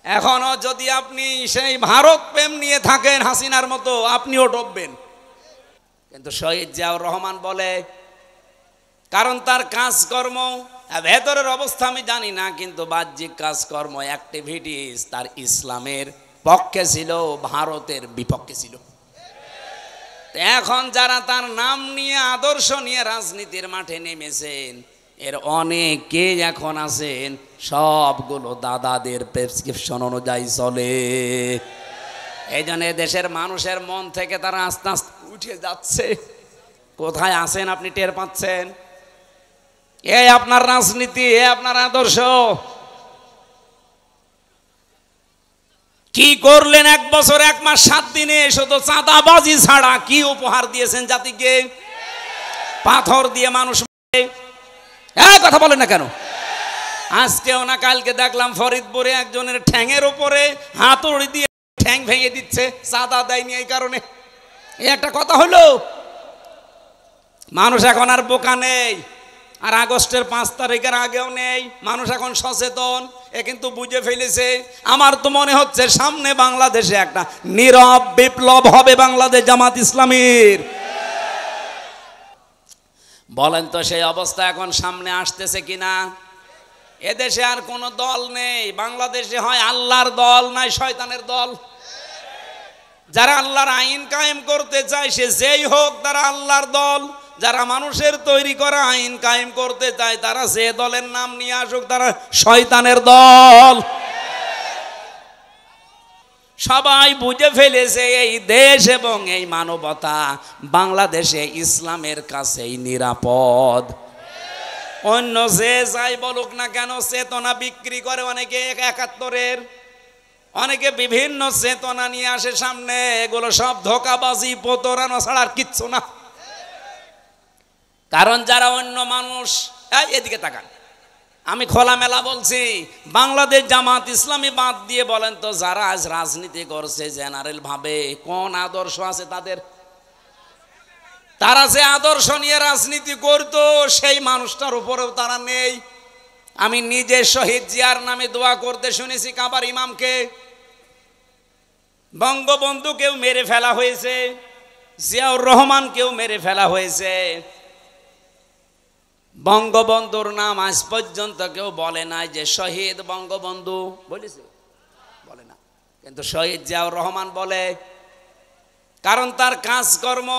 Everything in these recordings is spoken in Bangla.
এখনো যদি আপনি সেই ভারত প্রেম নিয়ে থাকেন হাসিনার মতো, আপনিও ডুববেন। কিন্তু শহীদ জিয়াউর রহমান বলে, কারণ তার কাজকর্ম, ভেতরের অবস্থা আমি জানি না, কিন্তু বাহ্যিক কাজকর্ম, অ্যাক্টিভিটিস তার ইসলামের পক্ষে ছিল, ভারতের বিপক্ষে ছিল। এখন যারা তার নাম নিয়ে, আদর্শ নিয়ে রাজনীতির মাঠে নেমেছেন, এর অনেকে এখন আছেন সবগুলো দাদাদের প্রেসক্রিপশন অনুযায়ী চলে। এই জন্য দেশের মানুষের মন থেকে তারা আস্তে আস্তে উঠে যাচ্ছে। কোথায় আছেন আপনি টের পাচ্ছেন? এই আপনার রাজনীতি, এ আপনার আদর্শ। কি করলেন 1 বছর 1 মাস 7 দিনে? শুধু চাঁদাবাজি ছাড়া কি উপহার দিয়েছেন জাতিকে? পাথর দিয়ে মানুষ মারে। কথা বলেন না কেন? আজকেও না কালকে দেখলাম ফরিদপুরে একজনের ঠ্যাঙের উপরে হাতুড়ি দিয়ে ঠ্যাং ভেঙে দিচ্ছে, চাঁদা দেয়নি এই কারণে। এই একটা কথা হলো? মানুষ এখন আর বোকা নেই, আর আগস্টের 5 তারিখের আগেও নেই। মানুষ এখন সচেতন, এ কিন্তু বুঝে ফেলেছে। আমার তো মনে হচ্ছে সামনে বাংলাদেশে একটা নীরব বিপ্লব হবে বাংলাদেশ জামাত ইসলামীর। বলেন তো সেই অবস্থা এখন সামনে আসতেছে কিনা? এদেশে আর কোনো দল নেই, বাংলাদেশে হয় আল্লাহর দল, নাই শয়তানের দল। যারা আল্লাহর আইন কায়েম করতে চায় সে যেই হোক, তারা আল্লাহর দল। যারা মানুষের তৈরি করা আইন কায়েম করতে চায়, তারা যে দলের নাম নিয়ে আসুক, তারা শয়তানের দল। সবাই বুঝে ফেলেছে এই দেশ এবং এই মানবতা বাংলাদেশে ইসলামের কাছেই নিরাপদ। অন্য যে যাই বলুক না কেন, চেতনা বিক্রি করে অনেকে। 71-এর অনেকে বিভিন্ন চেতনা নিয়ে আসে সামনে, এগুলো সব ধোঁকাবাজি, প্রতারণা ছাড়া আর কিচ্ছু না। কারণ যারা অন্য মানুষ, এদিকে তাকান, আমি খোলামেলা বলছি, বাংলাদেশ জামাত ইসলামী বাদ দিয়ে বলেন তো যারা আজ রাজনীতি করছে জেনারেল ভাবে, কোন আদর্শ আছে তাদের? তারা যে আদর্শ নিয়ে রাজনীতি করতো সেই মানুষটার উপরেও তারা নেই। আমি নিজে শহীদ জিয়ার নামে দোয়া করতে শুনেছি কাবার ইমামকে। বঙ্গবন্ধুকেও মেরে ফেলা হয়েছে, জিয়াউর রহমানকেও মেরে ফেলা হয়েছে। বঙ্গবন্ধুর নাম আজ পর্যন্ত কেউ বলে নাই যে শহীদ বঙ্গবন্ধু, বলেছে? বলে না। কিন্তু শহীদ জিয়াউর রহমান বলে, কারণ তার কাজকর্ম,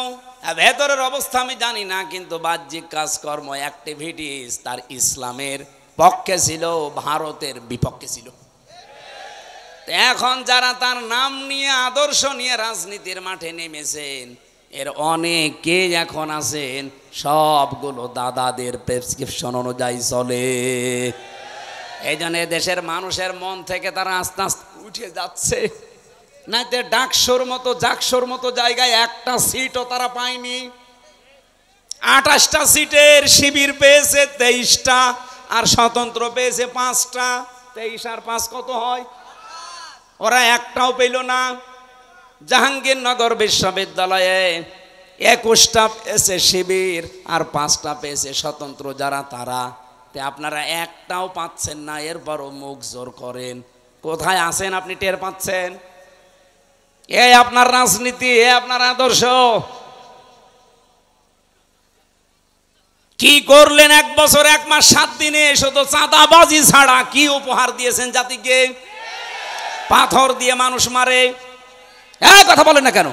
ভেতরের অবস্থা আমি জানি না, কিন্তু বাহ্যিক কাজকর্ম, অ্যাক্টিভিটিস তার ইসলামের পক্ষে ছিল, ভারতের বিপক্ষে ছিল। এখন যারা তার নাম নিয়ে, আদর্শ নিয়ে রাজনীতির মাঠে নেমেছেন, এর অনেকে এখন আছেন সবগুলো দাদাদের প্রেসক্রিপশন অনুযায়ী চলে। এই জন্য দেশের মানুষের মন থেকে তারা আস্তে আস্তে উঠে যাচ্ছে। নাইতে ডাকসুর মতো, জাকসুর মতো জায়গায় একটা সিটও তারা পায়নি। 28টা সিটের শিবির পেয়েছে 23টা, আর স্বতন্ত্র পেয়েছে 5টা। 23 আর 5 কত হয়? ওরা একটাও পেল না। জাহাঙ্গীরনগর বিশ্ববিদ্যালয়ে 21টা পেয়েছে শিবির, আর 5টা পেয়েছে স্বতন্ত্র যারা, তারা। আপনারা একটাও পাচ্ছেন না, এরপরও মুখ জোর করেন। কোথায় আছেন আপনি টের পাচ্ছেন? এই আপনার রাজনীতি, এ আপনার আদর্শ। কি করলেন 1 বছর 1 মাস 7 দিনে? শুধু চাঁদাবাজি ছাড়া কি উপহার দিয়েছেন জাতিকে? পাথর দিয়ে মানুষ মারে। কথা বলেন না কেন?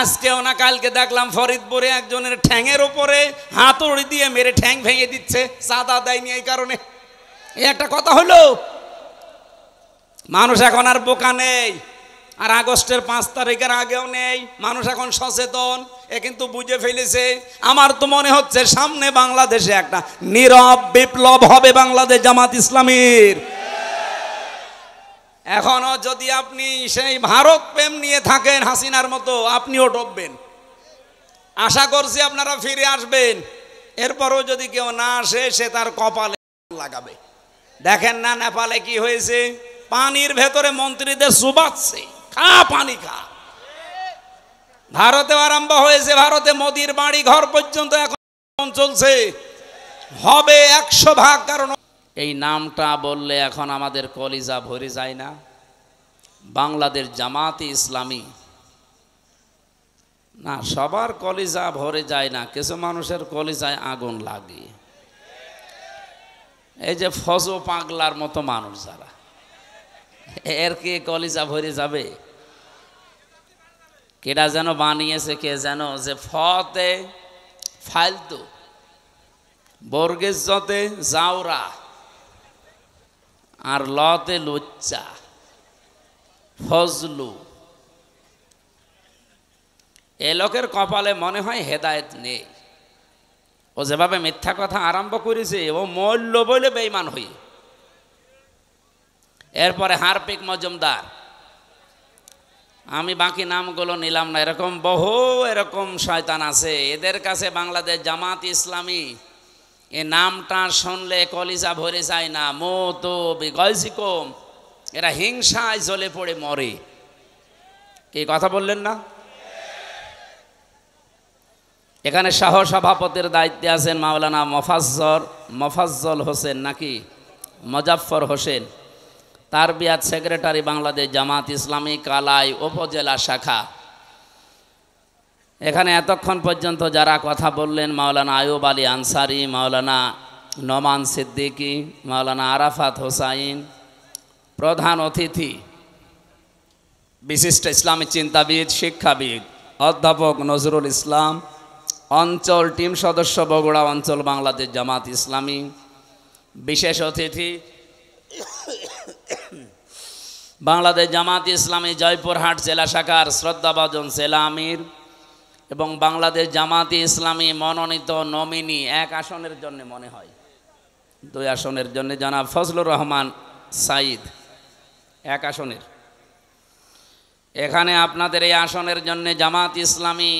আজকেও না কালকে দেখলাম ফরিদপুরে একজনের ঠ্যাঙের উপরে হাতুড়ি দিয়ে মেরে ঠ্যাং ভেঙে দিচ্ছে, চাঁদা দেয়নি এই কারণে। এই একটা কথা হলো? মানুষ এখন আর বোকা নেই, আর আগস্টের 5 তারিখের আগেও নেই। মানুষ এখন সচেতন, এ কিন্তু বুঝে ফেলেছে। আমার তো মনে হচ্ছে সামনে বাংলাদেশে একটা নীরব বিপ্লব হবে বাংলাদেশ জামাত ইসলামীর। এখনো যদি আপনি সেই ভারত প্রেম নিয়ে থাকেন হাসিনার মতো, আপনিও ডুববেন। আশা করছি আপনারা ফিরে আসবেন। এরপরও যদি কেউ না আসে, সে তার কপালে লাগাবে। দেখেন না নেপালে কি হয়েছে? পানির ভেতরে মন্ত্রীদের চুবাচ্ছে, খা পানি খা। ভারতে আরম্ভ হয়েছে, ভারতে মোদির বাড়ি ঘর পর্যন্ত এখন চলছে। হবে 100 ভাগ। কারণ এই নামটা বললে এখন আমাদের কলিজা ভরে যায় না? বাংলাদেশ জামাতে ইসলামী। না, সবার কলিজা ভরে যায় না, কিছু মানুষের কলিজায় আগুন লাগে। এই যে ফজো পাগলার মতো মানুষ যারা, এর কি কলিজা ভরে যাবে? কেটা যেন বানিয়েছে, কে যেন, যে ফতে ফালতু, বর্গেজতে জাউরা, আর লতে লুচ্চা, ফজলু। এ লোকের কপালে মনে হয় হেদায়েত নেই। ও যেভাবে মিথ্যা কথা আরম্ভ করেছে, ও মূল্য বলে বেঈমান হই। এরপরে হারপিক মজুমদার, আমি বাকি নামগুলো নিলাম না, এরকম বহু এরকম শয়তান আছে। এদের কাছে বাংলাদেশ জামাত ইসলামী এ নামটা শুনলে কলিজা ভরে যায় না। মতো বিগয়জিকম, এরা হিংসায় জ্বলে পড়ে মরে। কি কথা বললেন না? এখানে সহ সভাপতির দায়িত্বে আছেন মাওলানা মোফাজ্জল হোসেন, নাকি মুজাফফর হোসেন, তারবিয়াত সেক্রেটারি বাংলাদেশ জামাত ইসলামী কালাই উপজেলা শাখা। এখানে এতক্ষণ পর্যন্ত যারা কথা বললেন, মাওলানা আয়ুব আলী আনসারি, মাওলানা নোমান সিদ্দিকী, মাওলানা আরাফাত হোসাইন, প্রধান অতিথি বিশিষ্ট ইসলামী চিন্তাবিদ, শিক্ষাবিদ অধ্যাপক নজরুল ইসলাম, অঞ্চল টিম সদস্য বগুড়া অঞ্চল বাংলাদেশ জামাত ইসলামী, বিশেষ অতিথি বাংলাদেশ জামাত ইসলামী জয়পুরহাট জেলা শাখার শ্রদ্ধাভাজন জেলা আমির এবং বাংলাদেশ জামাত ইসলামী মনোনীত নমিনি 1 আসনের জন্য, মনে হয় 2 আসনের জন্য, জনাব ফজলুর রহমান সাইদ 1 আসনের। এখানে আপনাদের এই আসনের জন্য জামাত ইসলামী,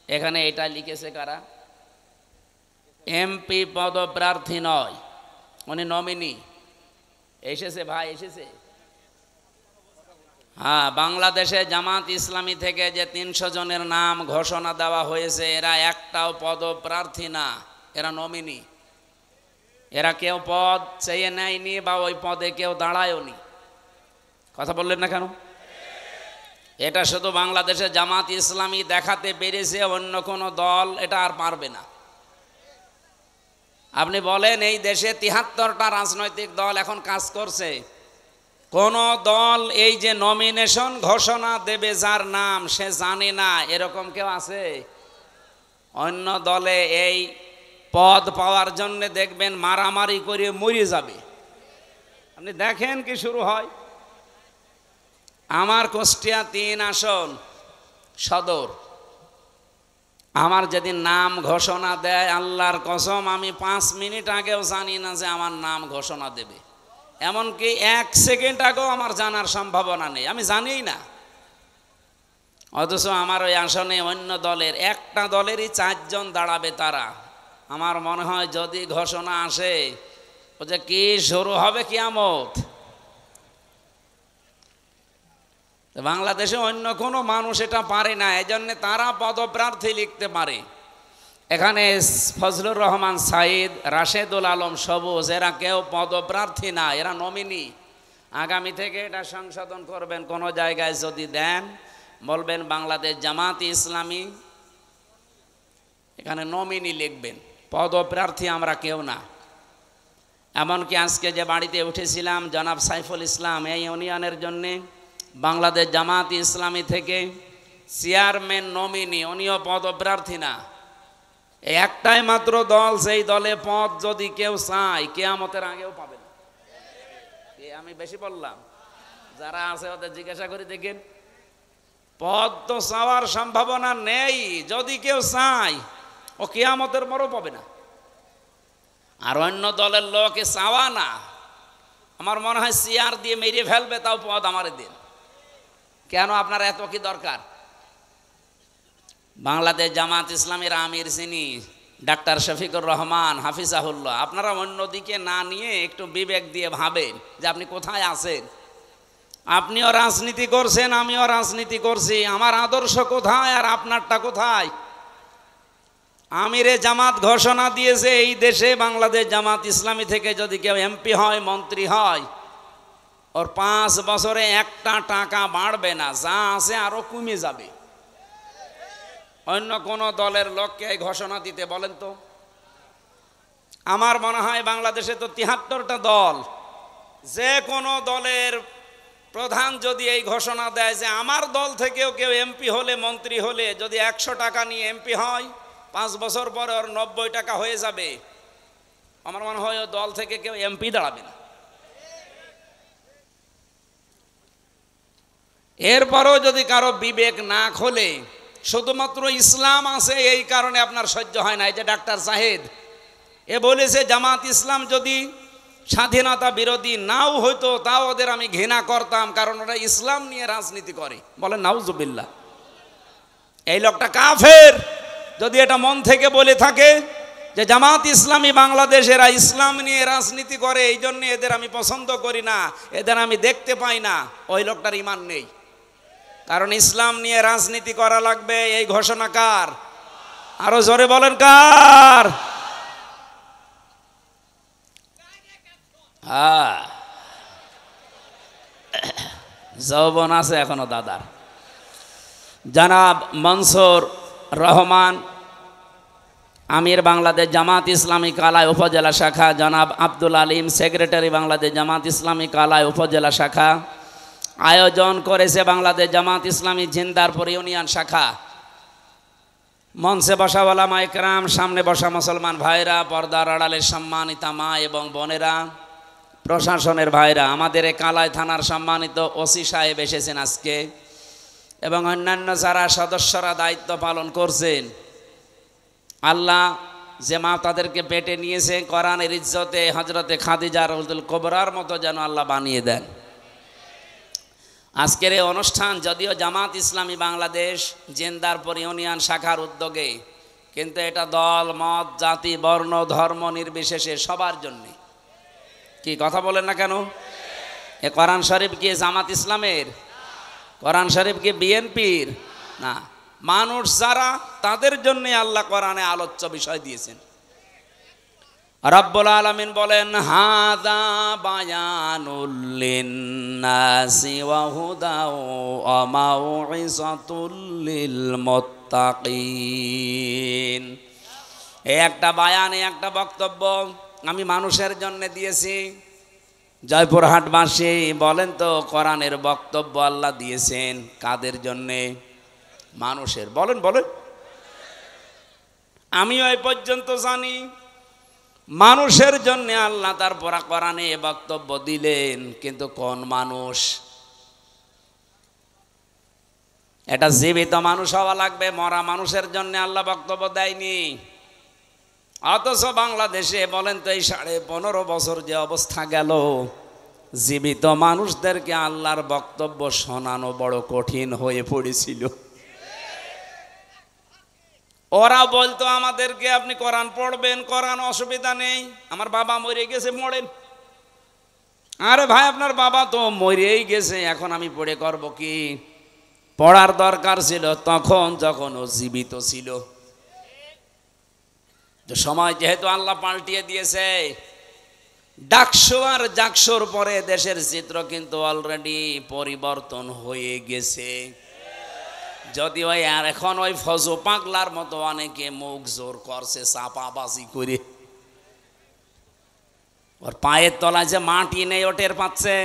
এখানে এটা লিখেছে কারা? এমপি পদপ্রার্থী নয়, উনি নমিনি। এসেছে ভাই, এসেছে। হ্যাঁ, বাংলাদেশে জামাত ইসলামী থেকে যে 300 জনের নাম ঘোষণা দেওয়া হয়েছে, এরা একটাও পদপ্রার্থী না, এরা নমিনি। এরা কেউ পদ চেয়ে নেয়নি বা ওই পদে কেউ দাঁড়ায়ওনি। কথা বললেন না কেন? এটা শুধু বাংলাদেশে জামাত ইসলামী দেখাতে পেরেছে, অন্য কোনো দল এটা আর পারবে না। আপনি বলেন, এই দেশে 73টা রাজনৈতিক দল এখন কাজ করছে, কোন দল এই যে নমিনেশন ঘোষণা দেবে যার নাম সে জানে না, এরকম কেউ আছে? অন্য দলে এই পদ পাওয়ার জন্য দেখবেন মারামারি করে মরে যাবে। আপনি দেখেন কি শুরু হয়। আমার কুষ্টিয়া 3 আসন সদর, আমার যেদিন নাম ঘোষণা দেয়, আল্লাহর কসম আমি 5 মিনিট আগেও জানি না যে আমার নাম ঘোষণা দেবে। এমনকি 1 সেকেন্ড আগেও আমার জানার সম্ভাবনা নেই, আমি জানিই না। অথচ আমার ওই আসনে অন্য দলের, একটা দলেরই 4 জন দাঁড়াবে। তারা, আমার মনে হয় যদি ঘোষণা আসে, ও যে কি শুরু হবে কিয়ামত। বাংলাদেশে অন্য কোনো মানুষ এটা পারে না, এজন্য তারা পদপ্রার্থী লিখতে পারে। এখানে ফজলুর রহমান সাইদ, রাশেদুল আলম সবুজ, এরা কেউ পদপ্রার্থী না, এরা নমিনি। আগামী থেকে এটা সংশোধন করবেন। কোনো জায়গায় যদি দেন, বলবেন বাংলাদেশ জামাত ইসলামী, এখানে নমিনি লিখবেন, পদপ্রার্থী আমরা কেউ না। এমনকি আজকে যে বাড়িতে উঠেছিলাম, জনাব সাইফুল ইসলাম এই ইউনিয়নের জন্যে বাংলাদেশ জামাত ইসলামী থেকে চেয়ারম্যান নমিনি, উনিও পদপ্রার্থী না। একটাই মাত্র দল, সেই দলে পদ যদি কেউ চায় কিয়ামতের আগেও পাবে না। আমি বেশি বললাম? যারা আছে ওদের জিজ্ঞাসা করে দেখেন, পদ তো চাওয়ার সম্ভাবনা নেই, যদি কেউ চায় ও কিয়ামতের পরও পাবে না। আর অন্য দলের লোকে চাওয়া না, আমার মনে হয় চেয়ার দিয়ে মেরে ফেলবে, তাও পদ আমারে দিন। কেন আপনার এত কি দরকার? বাংলাদেশ জামাত ইসলামের আমির যিনি ডাক্তার শফিকুর রহমান হাফিজাহুল্লাহ, আপনারা অন্যদিকে না নিয়ে একটু বিবেক দিয়ে ভাবেন যে আপনি কোথায় আছেন। আপনিও রাজনীতি করছেন, আমিও রাজনীতি করছি, আমার আদর্শ কোথায় আর আপনারটা কোথায়? আমিরে জামাত ঘোষণা দিয়েছে এই দেশে বাংলাদেশ জামাত ইসলামী থেকে যদি কেউ এমপি হয়, মন্ত্রী হয়, ওর 5 বছরে একটা টাকা বাড়বে না, যা আছে আরো কমে যাবে। অন্য কোন দলের লোককে এই ঘোষণা দিতে বলেন তো? আমার মনে হয় বাংলাদেশে তো 73টা দল, যে কোনো দলের প্রধান যদি এই ঘোষণা দেয় যে আমার দল থেকেও কেউ এমপি হলে, মন্ত্রী হলে যদি 100 টাকা নিয়ে এমপি হয়, 5 বছর পরে ওর 90 টাকা হয়ে যাবে, আমার মনে হয় ওই দল থেকে কেউ এমপি দাঁড়াবে না। এরপরও যদি কারো বিবেক না খোলে, শুধুমাত্র ইসলাম আছে এই কারণে আপনার সহ্য হয় না। এই যে ডাক্তার সাহেদ এ বলেছে জামাত ইসলাম যদি স্বাধীনতা বিরোধী নাও হইতো তাও ওদের আমি ঘৃণা করতাম, কারণ ওরা ইসলাম নিয়ে রাজনীতি করে। বলেন নাউজুবিল্লাহ। এই লোকটা কাফের যদি এটা মন থেকে বলে থাকে যে জামাত ইসলামী বাংলাদেশেরা ইসলাম নিয়ে রাজনীতি করে, এই জন্য এদের আমি পছন্দ করি না, এদের আমি দেখতে পাই না, ওই লোকটার ঈমান নেই। কারণ ইসলাম নিয়ে রাজনীতি করা লাগবে, এই ঘোষণা কার? আরো জোরে বলেন কার? হ্যাঁ, যৌবন আছে এখনো দাদার। জনাব মনসুর রহমান, আমির বাংলাদেশ জামাত ইসলামী কালাই উপজেলা শাখা, জনাব আব্দুল আলিম, সেক্রেটারি বাংলাদেশ জামাত ইসলামী কালাই উপজেলা শাখা। আয়োজন করেছে বাংলাদেশ জামাত ইসলামী জিন্দারপুর ইউনিয়ন শাখা। মঞ্চে বসা ওলামা ইকরাম, সামনে বসা মুসলমান ভাইরা, পর্দার আড়ালের সম্মানিতা মা এবং বোনেরা, প্রশাসনের ভাইরা, আমাদের এই কালাই থানার সম্মানিত ওসি সাহেব এসেছেন আজকে, এবং অন্যান্য যারা সদস্যরা দায়িত্ব পালন করছেন। আল্লাহ যে মা তাদেরকে পেটে নিয়েছে, কোরআনের ইজ্জতে হজরতে খাদিজা রাদিয়াল্লাহু কুবরার মতো যেন আল্লাহ বানিয়ে দেন। আজকের এই অনুষ্ঠান যদিও জামাত ইসলামী বাংলাদেশ জিন্দারপুর ইউনিয়ন শাখার উদ্যোগে, কিন্তু এটা দল, মত, জাতি, বর্ণ, ধর্ম নির্বিশেষে সবার জন্যে। কি কথা বলেন না কেন? এ কোরআন শরীফ কি জামাত ইসলামের? কোরআন শরীফ কি বিএনপির? না, মানুষ যারা, তাদের জন্য আল্লাহ কোরআনে আলোচ্য বিষয় দিয়েছেন। রব্বুল আলামিন বলেন, হাদা বায়ানুল লিন্নাসি ওয়া হুদাও ওয়া মাউইযাতুল লিল মুত্তাকিন। এই একটা বায়ান, একটা বক্তব্য আমি মানুষের জন্য দিয়েছি। জয়পুরহাটবাসী বলেন তো, কোরআনের বক্তব্য আল্লাহ দিয়েছেন কাদের জন্যে? মানুষের। বলেন বলেন। আমিও এই পর্যন্ত জানি মানুষের জন্য আল্লাহ তার পরা কোরআনে বক্তব্য দিলেন, কিন্তু কোন মানুষ? এটা জীবিত মানুষ হওয়া লাগবে, মরা মানুষের জন্য আল্লাহ বক্তব্য দেয়নি। অথচ বাংলাদেশে বলেন তো এই 15.5 বছর যে অবস্থা গেল, জীবিত মানুষদেরকে আল্লাহর বক্তব্য শোনানো বড় কঠিন হয়ে পড়েছিল। ওরা বলতো আমাদেরকে, আপনি কোরআন পড়বেন, কোরআন অসুবিধা নেই, আমার বাবা মরে গেছে, পড়েন। আরে ভাই, আপনার বাবা তো মরেই গেছে, এখন আমি পড়ে করব কি? পড়ার দরকার ছিল তখন যখন ও জীবিত ছিল। সময় যেহেতু আল্লাহ পাল্টিয়ে দিয়েছে, ডাকসু আর জাকসুর পরে দেশের চিত্র কিন্তু অলরেডি পরিবর্তন হয়ে গেছে। যদিও আর এখন ওই ফজো পাগলার মতো অনেকে মুখ জোর করছে চাপাবাজি করে, ওর পায়ের তলায় যে মাটি নেই ওটের পাচ্ছে।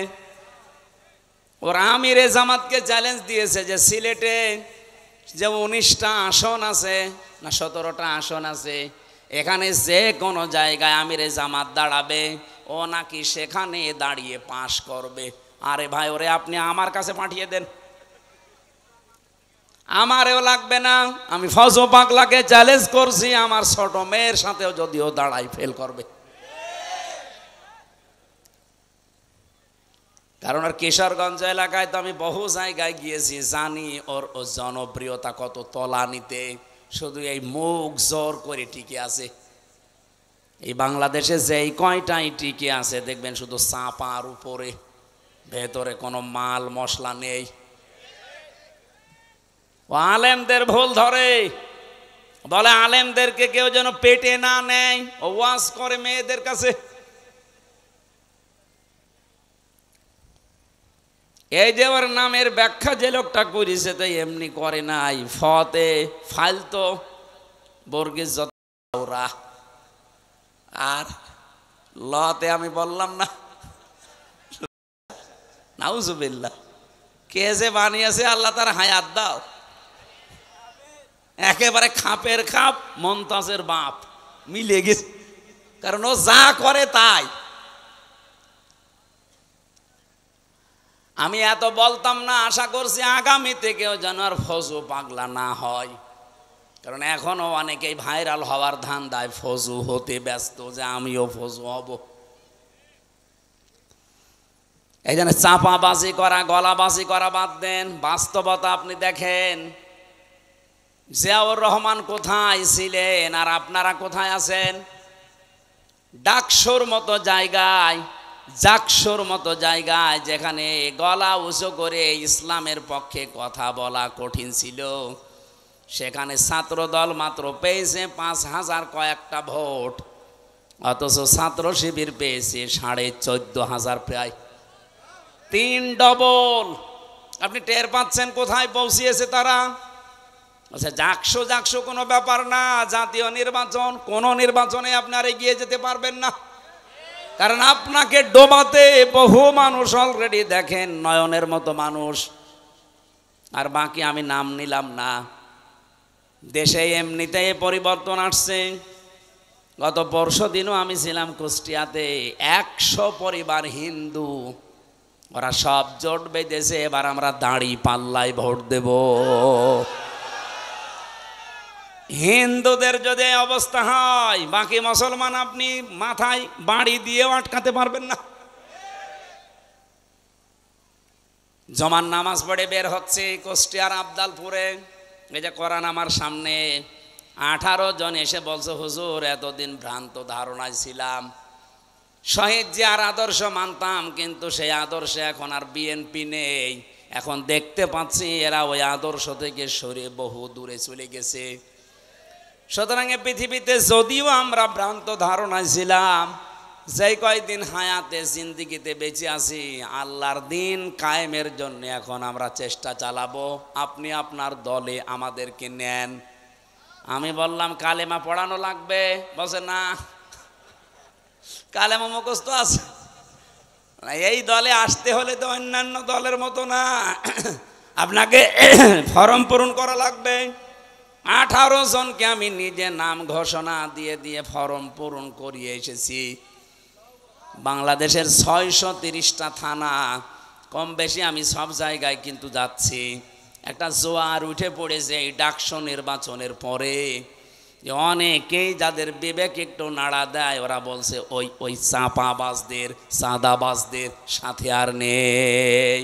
ওর আমিরে জামাতকে চ্যালেঞ্জ দিয়েছে যে সিলেটে যে 19টা আসন আছে না 17টা আসন আছে, এখানে যে কোনো জায়গায় আমিরে জামাত দাঁড়াবে, ও নাকি সেখানে দাঁড়িয়ে পাশ করবে। আরে ভাই, ওরে আপনি আমার কাছে পাঠিয়ে দেন, আমারেও লাগবে না। আমি ফজো পাগলাকে চ্যালেঞ্জ করছি, আমার ছোট মেয়ের সাথেও যদিও দাঁড়াই ফেল করবে। কারণ আর কিশোরগঞ্জ এলাকায় তো আমি বহু জায়গায় গিয়েছি, জানি ওর জনপ্রিয়তা কত তলানিতে। শুধু এই মুখ জোর করে টিকে আছে। এই বাংলাদেশে যেই কয়টাই টিকে আছে দেখবেন শুধু চাপার উপরে, ভেতরে কোনো মাল মশলা নেই। ও আলেমদের ভুল ধরে, বলে আলেমদেরকে কেউ যেন পেটে না নেয়, ও ওয়াজ করে মেয়েদের কাছে। এই যে ওর নামের ব্যাখ্যা যে লোকটা করেছে তো এমনি করে নাই, ফতে ফালতো বর্গের যত ওরা, আর লতে আমি বললাম না নাউজুবিল্লাহ। কে যে বানিয়েছে আল্লাহ তার হায়াত দাও। একেবারে খাপের খাপ মমতাজের বাপ মিলে গেছে, কারণ ও যা করে তাই। আমি এত বলতাম না, আশা করছি আগামীতে কেউ যেন আর ফজু পাগলা না হয়, কারণ এখনো অনেকেই ভাইরাল হওয়ার ধান্দায় ফজু হতে ব্যস্ত, যে আমিও ফজু হব। এই জন্য চাপাবাজি করা, গলাবাজি করা বাদ দেন। বাস্তবতা আপনি দেখেন, জিয়াউর রহমান কোথায় ছিলেন আর আপনারা কোথায় আছেন? ডাকসুর মতো জায়গায়, জাকসুর মতো জায়গায়, যেখানে গলা উঁচু করে ইসলামের পক্ষে কথা বলা কঠিন ছিল, সেখানে ছাত্রদল মাত্র পেয়েছে 5,000 কয়েকটা ভোট, অথচ ছাত্র শিবির পেয়েছে 14,500, প্রায় 3 ডবল। আপনি টের পাচ্ছেন কোথায় পৌঁছিয়েছে তারা? আচ্ছা, জাকসু কোনো ব্যাপার না, জাতীয় নির্বাচন, কোন নির্বাচনে আপনার এগিয়ে যেতে পারবেন না, কারণ আপনাকে ডোবাতে বহু মানুষ অলরেডি দেখেন, নয়নের মতো মানুষ। আর বাকি আমি নাম নিলাম না। দেশে এমনিতে পরিবর্তন আসছে। গত পরশু দিনও আমি ছিলাম কুষ্টিয়াতে, 100 পরিবার হিন্দু, ওরা সব জোট বেঁধেছে, এবার আমরা দাঁড়ি পাল্লায় ভোট দেব। হিন্দুদের যদি অবস্থা হয়, বাকি মুসলমান আপনি মাথায় বাড়ি দিয়েও আটকাতে পারবেন না। জমান নামাজ পড়ে বের হচ্ছে কুষ্টিয়ার আবদালপুরে, এই যে কোরআন আমার সামনে, 18 জন এসে বলছে, হুজুর এতদিন ভ্রান্ত ধারণায় ছিলাম, শহীদ জিয়ার আদর্শ মানতাম, কিন্তু সেই আদর্শে এখন আর বিএনপি নেই, এখন দেখতে পাচ্ছি এরা ওই আদর্শ থেকে সরে বহু দূরে চলে গেছে। সুতরাং পৃথিবীতে যদিও আমরা ভ্রান্ত ধারণায় ছিলাম, যেই কয়দিন হায়াতে জিন্দিগিতে বেঁচে আছি, আল্লাহর দিন কায়েমের জন্য এখন আমরা চেষ্টা চালাবো। আপনি আপনার দলে আমাদেরকে নেন। আমি বললাম কালেমা পড়ানো লাগবে, বলছে না, কালেমা মুখস্থ আছে। এই দলে আসতে হলে তো অন্যান্য দলের মতো না, আপনাকে ফর্ম পূরণ করা লাগবে। 18 জনকে আমি নিজে নাম ঘোষণা দিয়ে দিয়ে ফর্ম পূরণ করিয়ে এসেছি। বাংলাদেশের 630টা থানা, কম বেশি আমি সব জায়গায় কিন্তু যাচ্ছি। একটা জোয়ার উঠে পড়েছে এই ডাকসু নির্বাচনের পরে, যে অনেকেই যাদের বিবেক একটু নাড়া দেয়, ওরা বলছে ওই চাপাবাজদের, সাদাবাজদের সাথে আর নেই।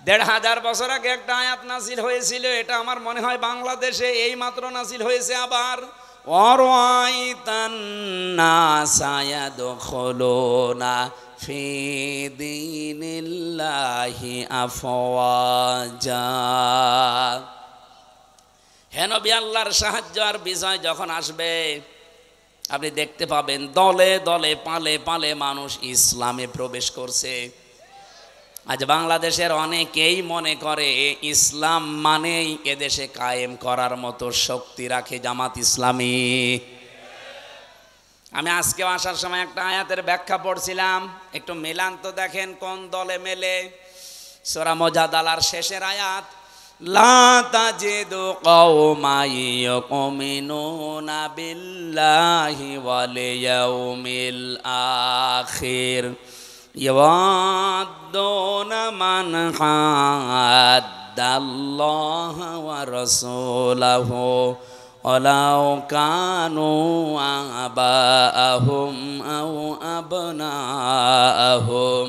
1500 বছর আগে একটা আয়াত নাজিল হয়েছিল, এটা আমার মনে হয় বাংলাদেশে এই মাত্র নাজিল হয়েছে আবার। ওয়ারাইতান নাসা ইয়াদখুলুনা ফি দীনিল্লাহি আফওয়াজা। হে নবী, আল্লাহর সাহায্য আর বিজয় যখন আসবে, আপনি দেখতে পাবেন দলে দলে পালে পালে মানুষ ইসলামে প্রবেশ করছে। আজ বাংলাদেশের অনেকেই মনে করে ইসলাম মানেই এদেশে কায়েম করার মতো শক্তি রাখে জামাত ইসলামী। আমি আজকে আসার সময় একটা আয়াতের ব্যাখ্যা পড়ছিলাম, একটু মেলান তো দেখেন কোন দলে মেলে। সূরা মুজাদালার শেষের আয়াত, লা তাজিদু কওমান ইউমিনুনা বিল্লাহি ওয়াল ইয়াউমিল আখির ইয়াওয়াদ্দুনা মান হাদ্দাল্লাহা ওয়া রাসূলাহু ওয়ালাউ কানু আবাআহুম আও আবনাআহুম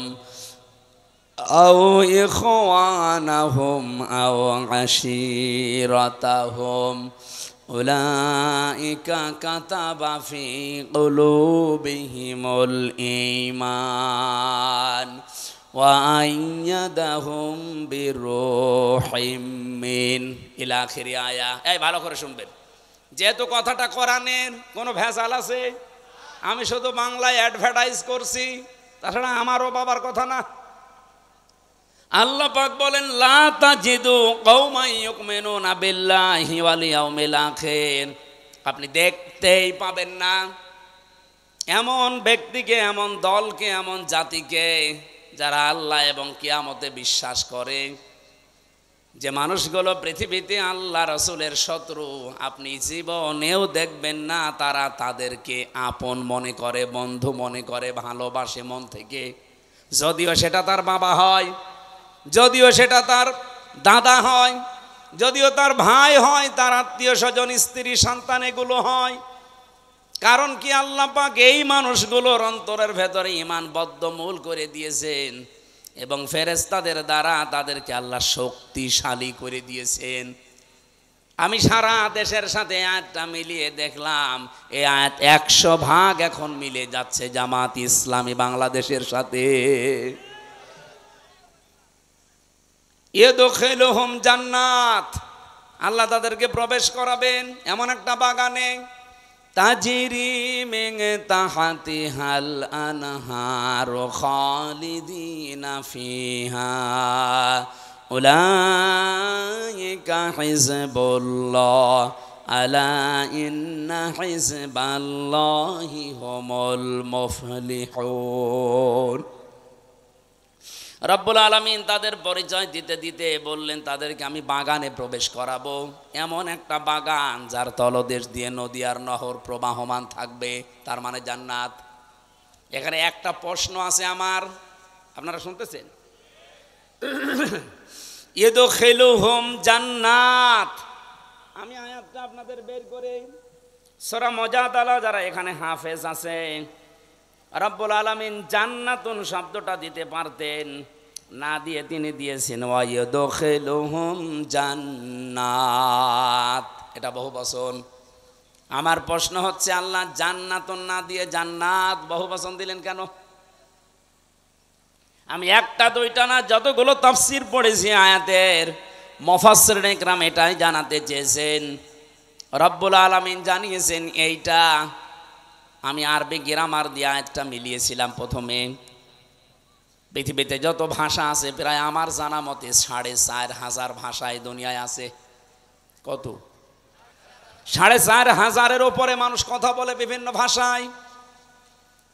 আও ইখওয়ানাহুম আও আশীরাতাহুম উলাইকা কাতাবা ফি কুলুবিহিমুল ঈমান ওয়া আইয়াদাহুম বিরূহিম মিন ইলা আখিরি আয়া। এই ভালো করে শুনবেন, যেহেতু কথাটা কোরআনের, কোনো ভেজাল আছে? আমি শুধু বাংলায় অ্যাডভার্টাইজ করছি, তাছাড়া আমারও বাবার কথা না। আল্লাহ পাক বলেন লা তাজিদু কওমান ইউমিনুনা বিল্লাহি ওয়াল ইয়াউমিল আখির, আপনি দেখতেই পাবেন না এমন ব্যক্তিকে, এমন দলকে, এমন জাতিকে যারা আল্লাহ এবং কিয়ামতে বিশ্বাস করে, যে মানুষগুলো পৃথিবীতে আল্লাহ রসুলের শত্রু, আপনি জীবনেও দেখবেন না তারা তাদেরকে আপন মনে করে, বন্ধু মনে করে, ভালোবাসে মন থেকে। যদিও সেটা তার বাবা হয়, যদিও সেটা তার দাদা হয়, যদিও তার ভাই হয়, তার আত্মীয় স্বজন, স্ত্রী, সন্তান এগুলো হয়। কারণ কি, আল্লাহ পাক এই মানুষগুলোর অন্তরের ভেতরে ঈমান বদ্ধমূল করে দিয়েছেন এবং ফেরেশতাদের দ্বারা তাদেরকে আল্লাহ শক্তিশালী করে দিয়েছেন। আমি সারা দেশের সাথে আয়াতটা মিলিয়ে দেখলাম, এই আয়াত 100 ভাগ এখন মিলে যাচ্ছে জামাত ইসলামী বাংলাদেশের সাথে। ইয়াদখিলুহুম জান্নাত, আল্লাহ তাদেরকে প্রবেশ করাবেন এমন একটা বাগানে, তাজরি মিন তাহতিহাল আনহারু খালিদিনা ফিহা উলাইকা হিজবুল্লাহ আলা ইন্না হিজবাল্লাহি হুমুল মুফলিহুন। রব্বুল আলামিন তাদের পরিচয় দিতে দিতে বললেন, তাদেরকে আমি বাগানে প্রবেশ করাবো, এমন একটা বাগান যার তলদেশ দিয়ে নদী আর নহর প্রবাহমান থাকবে, তার মানে জান্নাত। এখানে একটা প্রশ্ন আছে আমার, আপনারা শুনতেছেন? ইয়াদখিলুহুম জান্নাত, আমি আয়াতটা আপনাদের বের করে সূরা মুজাদালা, যারা এখানে হাফেজ আছে, রব্বুল আলামিন জান্নাতুন শব্দটা দিতে পারতেন, না দিয়ে তিনি দিয়েছেন ওয়ায়াদখিলুহুম জান্নাত, এটা বহুবচন। আমার প্রশ্ন হচ্ছে, আল্লাহ জান্নাতুন না দিয়ে জান্নাত বহুবচন দিলেন কেন? আমি একটা দুইটা না, যতগুলো তাফসীর পড়েছি আয়াতের, মুফাসসিরিন ইকরাম এটাই জানাতে চেয়েছেন। রব্বুল আলামিন জানিয়েছেন এইটা। আমি আরবি গ্রামার দিয়ে আয়াতটা মিলিয়েছিলাম প্রথমে। পৃথিবীতে যত ভাষা আছে প্রায় আমার জানা মতে 4,500 ভাষা এই দুনিয়ায় আছে। কত? 4,500-এর ওপরে মানুষ কথা বলে বিভিন্ন ভাষায়।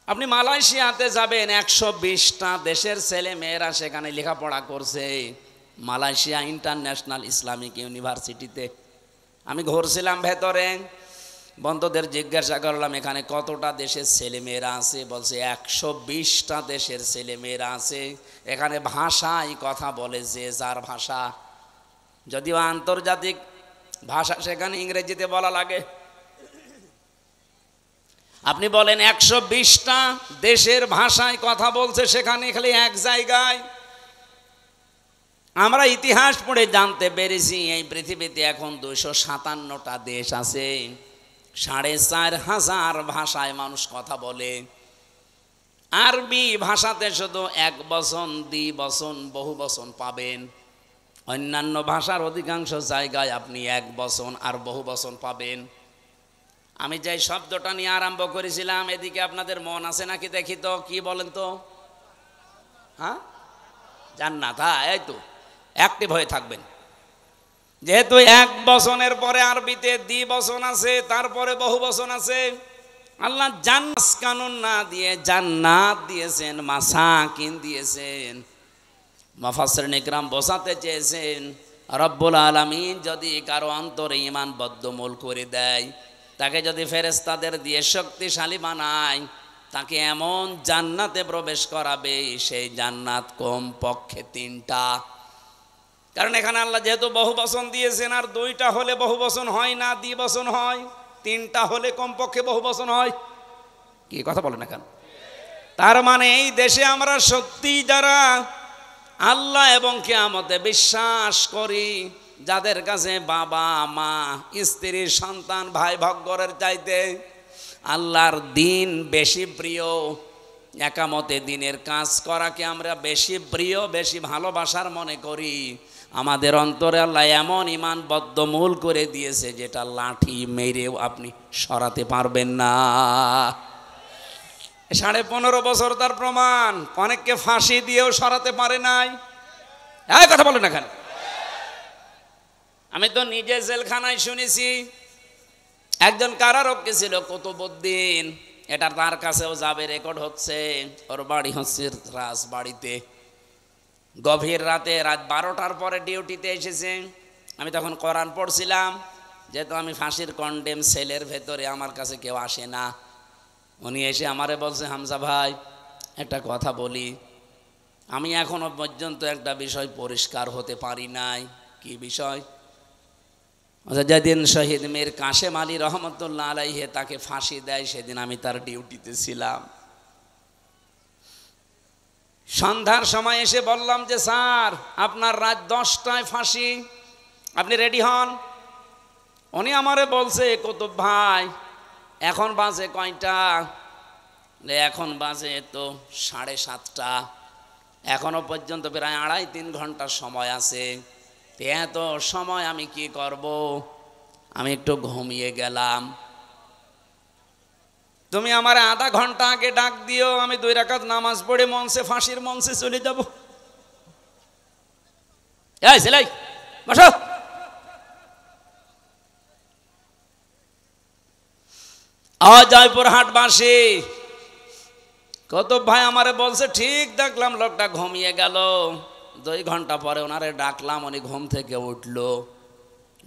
আপনি মালয়েশিয়াতে যাবেন, 120টা দেশের ছেলে মেয়েরা সেখানে লেখাপড়া করছে, মালয়েশিয়া ইন্টারন্যাশনাল ইসলামিক ইউনিভার্সিটিতে। আমি ঘুরছিলাম ভেতরে, বন্ধুদের জিজ্ঞাসা করলাম এখানে কতটা দেশের ছেলেমেয়েরা আছে, বলছে 120টা দেশের ছেলেমেয়েরা আছে। এখানে ভাষায় কথা বলে, যে যার ভাষা, যদিও আন্তর্জাতিক ভাষা সেখানে ইংরেজিতে বলা লাগে। আপনি বলেন 120টা দেশের ভাষায় কথা বলছে সেখানে, খালি এক জায়গায়। আমরা ইতিহাস পড়ে জানতে পেরেছি এই পৃথিবীতে এখন 257টা দেশ আছে, 4,500 ভাষায় মানুষ কথা বলে। আরবি ভাষাতে শুধু এক বচন, দ্বিবচন, বহুবচন পাবেন। অন্যান্য ভাষার অধিকাংশ জায়গায় আপনি এক বচন আর বহুবচন পাবেন। আমি যে শব্দটা নিয়ে আরম্ভ করেছিলাম, এদিকে আপনাদের মন আছে নাকি দেখি তো, কি বলেন তো? হ্যাঁ, জান্নাত। হ্যাঁ, এই তো, অ্যাক্টিভ হয়ে থাকবেন। যেহেতু এক বচনের পরে আরবিতে দ্বিবচন আছে, তারপরে বহুবচন আছে। আল্লাহ জান্নাত কানুন না দিয়ে জান্নাত দিয়েছেন, মাসাকিন দিয়েছেন। মুফাসসিরিন ইকরাম বোঝাতে চেয়েছেন, রব্বুল আলামিন যদি কারো অন্তরে ঈমান বদ্ধমূল করে দেয়, তাকে যদি ফেরেশতাদের দিয়ে শক্তিশালী বানায়, তাকে এমন জান্নাতে প্রবেশ করাবে, সেই জান্নাত কমপক্ষে 3টা। কারণ এখানে আল্লাহ যেহেতু বহুবচন দিয়েছেন, আর 2টা হলে বহুবচন হয় না, দ্বিবচন হয়। 3টা হলে কমপক্ষে বহুবচন হয়। কি কথা বলেন এখন? তার মানে এই দেশে আমরা সত্যি যারা আল্লাহ এবং কিয়ামতে বিশ্বাস করি, যাদের কাছে বাবা মা, স্ত্রী, সন্তান, ভাই ভগ্গরের চাইতে আল্লাহর দিন বেশি প্রিয়, একামতে দিনের কাজ করাকে আমরা বেশি প্রিয়, বেশি ভালোবাসার মনে করি। আমাদের অন্তরে আল্লাহ এমন ইমান বদ্ধমূল করে দিয়েছে যেটা লাঠি মেরেও আপনি সরাতে পারবেন না। 15.5 বছর তার প্রমাণ। অনেককে ফাঁসি দিয়েও সরাতে পারে নাই। এই কথা বলেন এখানে। আমি তো নিজে জেলখানায় শুনেছি। একজন কারারক্ষী ছিল কুতুবউদ্দিন, এটা তার কাছেও যাবে, রেকর্ড হচ্ছে। ওর বাড়ি হচ্ছে রাজবাড়িতে। গভীর রাতে, রাত 12টার পরে ডিউটিতে এসেছে। আমি তখন কোরআন পড়ছিলাম, যেহেতু আমি ফাঁসির কন্ডেম সেলের ভেতরে, আমার কাছে কেউ আসে না। উনি এসে আমারে বলছে, হামজা ভাই একটা কথা বলি, আমি এখনো পর্যন্ত একটা বিষয় পরিষ্কার হতে পারি নাই। কি বিষয়? যেদিন শহীদ মীর কাশেম আলী রহমতুল্লাহ আলাইহে তাকে ফাঁসি দেয়, সেদিন আমি তার ডিউটিতে ছিলাম। সন্ধ্যার সময় এসে বললাম যে স্যার, আপনার রাত 10টায় ফাঁসি, আপনি রেডি হন। উনি আমারে বলছে, কুতুব ভাই এখন বাজে কয়টা? এখন বাজে তো 7:30। এখনো পর্যন্ত প্রায় 2.5-3 ঘন্টা সময় আছে। এত সময় আমি কি করব? আমি একটু ঘুমিয়ে গেলাম। তুমি আমার আধা ঘন্টা আগে ডাক দিও, আমি 2 রাকাত নামাজ পড়ে মঞ্চে, ফাঁসির মঞ্চে চলে যাব। এই সেলাই বসো। জয়পুরহাটবাসী কুতুব ভাই আমারে বলছে, ঠিক দেখলাম লোকটা ঘুমিয়ে গেল। 2 ঘন্টা পরে ওনারে ডাকলাম, উনি ঘুম থেকে উঠলো,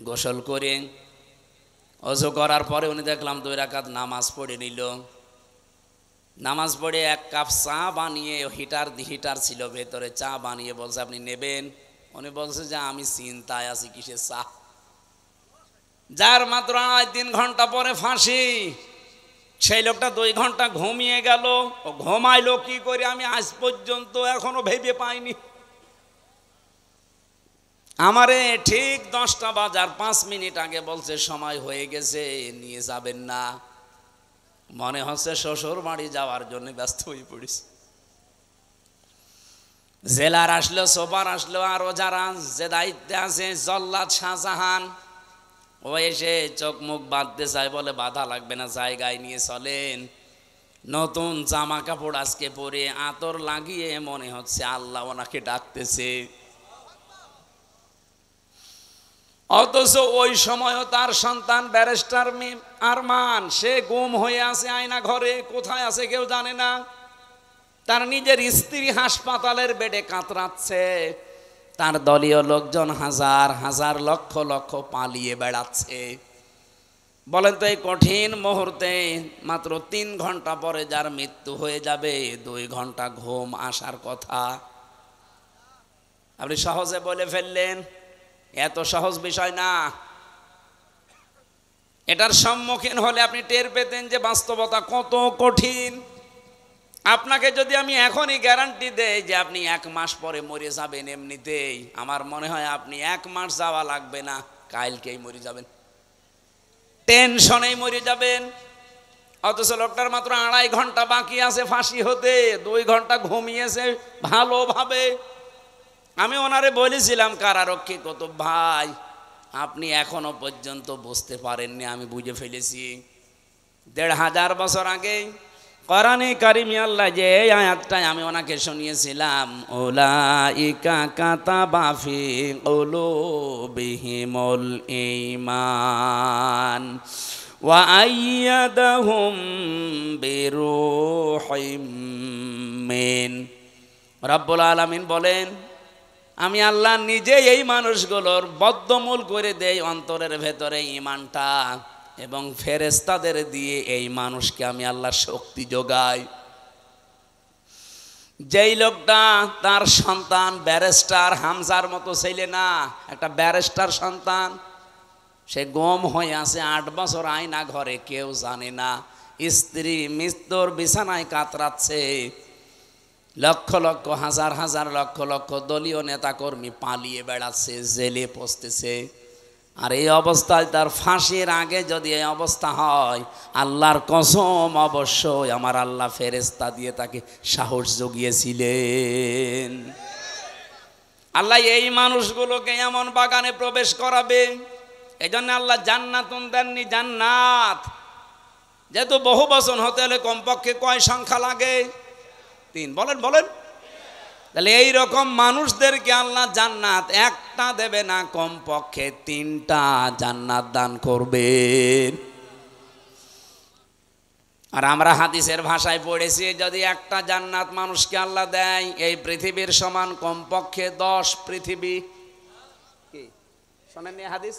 গোসল করে ওযু করার পরে উনি দেখলাম 2 রাকাত নামাজ পড়ে নিল। নামাজ পড়ে 1 কাপ চা বানিয়ে, হিটার ছিল ভেতরে, চা বানিয়ে বলছে আপনি নেবেন? উনি বলছে যে আমি চিন্তায় আছি, কিসের চা? যার মাত্র 2.5-3 ঘন্টা পরে ফাঁসি, সেই লোকটা 2 ঘন্টা ঘুমিয়ে গেল। ও ঘুমাইলো কি করে আমি আজ পর্যন্ত এখনো ভেবে পাইনি। আমারে ঠিক 10টা বাজার 5 মিনিট আগে বলছে সময় হয়ে গেছে, নিয়ে যাবেন না। মনে হচ্ছে শ্বশুর বাড়ি যাওয়ার জন্য ব্যস্ত হয়ে পড়িস। জেলার আসলো, সুপার আসলো, আরো যারা যে দায়িত্বে আছে, জল্লাদ শাহজাহান, ও এসে চোখ মুখ বাঁধতে চায়, বলে বাধা লাগবে না, জায়গায় নিয়ে চলেন। নতুন জামা কাপড় আজকে পরে, আতর লাগিয়ে, মনে হচ্ছে আল্লাহ ওনাকে ডাকতেছে। অথচ ওই সময়ও তার সন্তান ব্যারিস্টার আরমান, সে গুম হয়ে আছে আয়না ঘরে, কোথায় আছে কেউ জানে না। তার নিজের স্ত্রী হাসপাতালের বেডে কাতরাচ্ছে। তার দলীয় লোকজন হাজার হাজার লক্ষ লক্ষ পালিয়ে বেড়াচ্ছে। বলেন তো এই কঠিন মুহূর্তে মাত্র 3 ঘন্টা পরে যার মৃত্যু হয়ে যাবে, 2 ঘন্টা ঘুম আসার কথা আপনি সহজে বলে ফেললেন। এত সহজ বিষয় না। এটার সম্মুখীন হলে আপনি টের পেতেন যে বাস্তবতা কত কঠিন। আপনাকে যদি আমি এখনই গ্যারান্টি দেই যে আপনি 1 মাস পরে মরে যাবেন এমনিতেই, আমার মনে হয় আপনি 1 মাস যাওয়া লাগবে না, কালকেই মরে যাবেন, টেনশনেই মরে যাবেন। অথচ লোকটার মাত্র 2.5 ঘন্টা বাকি আছে ফাঁসি হতে, 2 ঘন্টা ঘুমিয়েছে ভালোভাবে। আমি ওনারে বলেছিলাম, কারারক্ষী কুতুব ভাই আপনি এখনো পর্যন্ত বুঝতে পারেননি, আমি বুঝে ফেলেছি। 1500 বছর আগে কোরআনে কারিমে আল্লাহ যে এই আয়াতটাই আমি ওনাকে শুনিয়েছিলাম, উলাইকা কাতাবা ফি কুলুবিহিমুল ঈমান ওয়া আইয়াদাহুম বিরূহিম মিন। রব্বুল আলামিন বলেন, আমি আল্লাহ নিজে এই মানুষগুলোর বদ্ধমূল করে দেই অন্তরের ভেতরে ঈমানটা, এবং ফেরেশতাদের দিয়ে এই মানুষকে আমি আল্লাহ শক্তি যোগাই। যেই লোকটা তার সন্তান ব্যারিস্টার, হামজার মতো ছেলে না, একটা ব্যারিস্টার সন্তান, সে গুম হয়ে আছে 8 বছর আয়না ঘরে, কেউ জানে না। স্ত্রী মৃত্যুর বিছানায় কাতরাচ্ছে। লক্ষ লক্ষ হাজার হাজার লক্ষ লক্ষ দলীয় নেতাকর্মী পালিয়ে বেড়াচ্ছে, জেলে পচতেছে। আর এই অবস্থায় তার ফাঁসির আগে যদি এই অবস্থা হয়, আল্লাহর কসম অবশ্যই আমার আল্লাহ ফেরেশতা দিয়ে তাকে সাহস জুগিয়েছিলেন। আল্লাহ এই মানুষগুলোকে এমন বাগানে প্রবেশ করাবে, এই জন্য আল্লাহ জান্নাতুন দেননি, জান্নাত। যেহেতু বহু বচন হতে হলে কমপক্ষে কয় সংখ্যা লাগে? 3। বলেন বলেন। তাহলে এইরকম মানুষদেরকে আল্লাহ জান্নাত একটা দেবে না, কমপক্ষে 3টা জান্নাত দান করবেন। আর আমরা হাদিসের ভাষায় পড়েছি, যদি একটা জান্নাত মানুষকে আল্লাহ দেয়, এই পৃথিবীর সমান কমপক্ষে 10 পৃথিবী। কি শোনেননি হাদিস?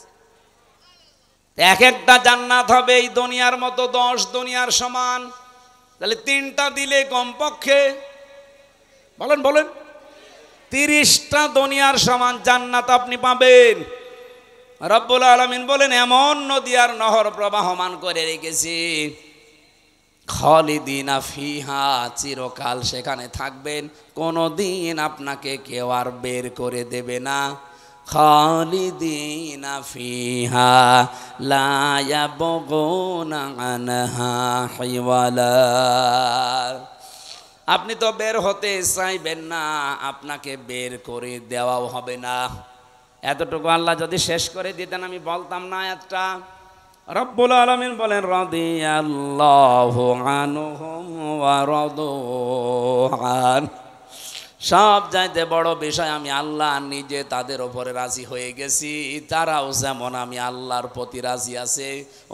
এক একটা জান্নাত হবে এই দুনিয়ার মতো 10 দুনিয়ার সমান। তাহলে 3টা দিলে কমপক্ষে বলেন বলেন 30টা দুনিয়ার সমান জান্নাত আপনি পাবেন। রব্বুল আলামিন বলেন, এমন নদী আর নহর প্রবাহমান করে রেখেছি, খালিদিনা ফিহা, চিরকাল সেখানে থাকবেন, কোনোদিন আপনাকে কেউ আর বের করে দেবে না। খালিদিনা ফিহা লা ইয়াবগুনা আনহা হিওয়ালা। আপনি তো বের হতে চাইবেন না, আপনাকে বের করে দেওয়াও হবে না। এতটুকু আল্লাহ যদি শেষ করে দিতেন আমি বলতাম না আয়াতটা। রব্বুল আলামিন বলেন, রাদিয়াল্লাহু আনহুম ওয়া রাদু আন। সব চাইতে বড় বিষয়, আমি আল্লাহ নিজে তাদের ওপরে রাজি হয়ে গেছি, তারাও যেমন আমি আল্লাহর প্রতি রাজি আছে।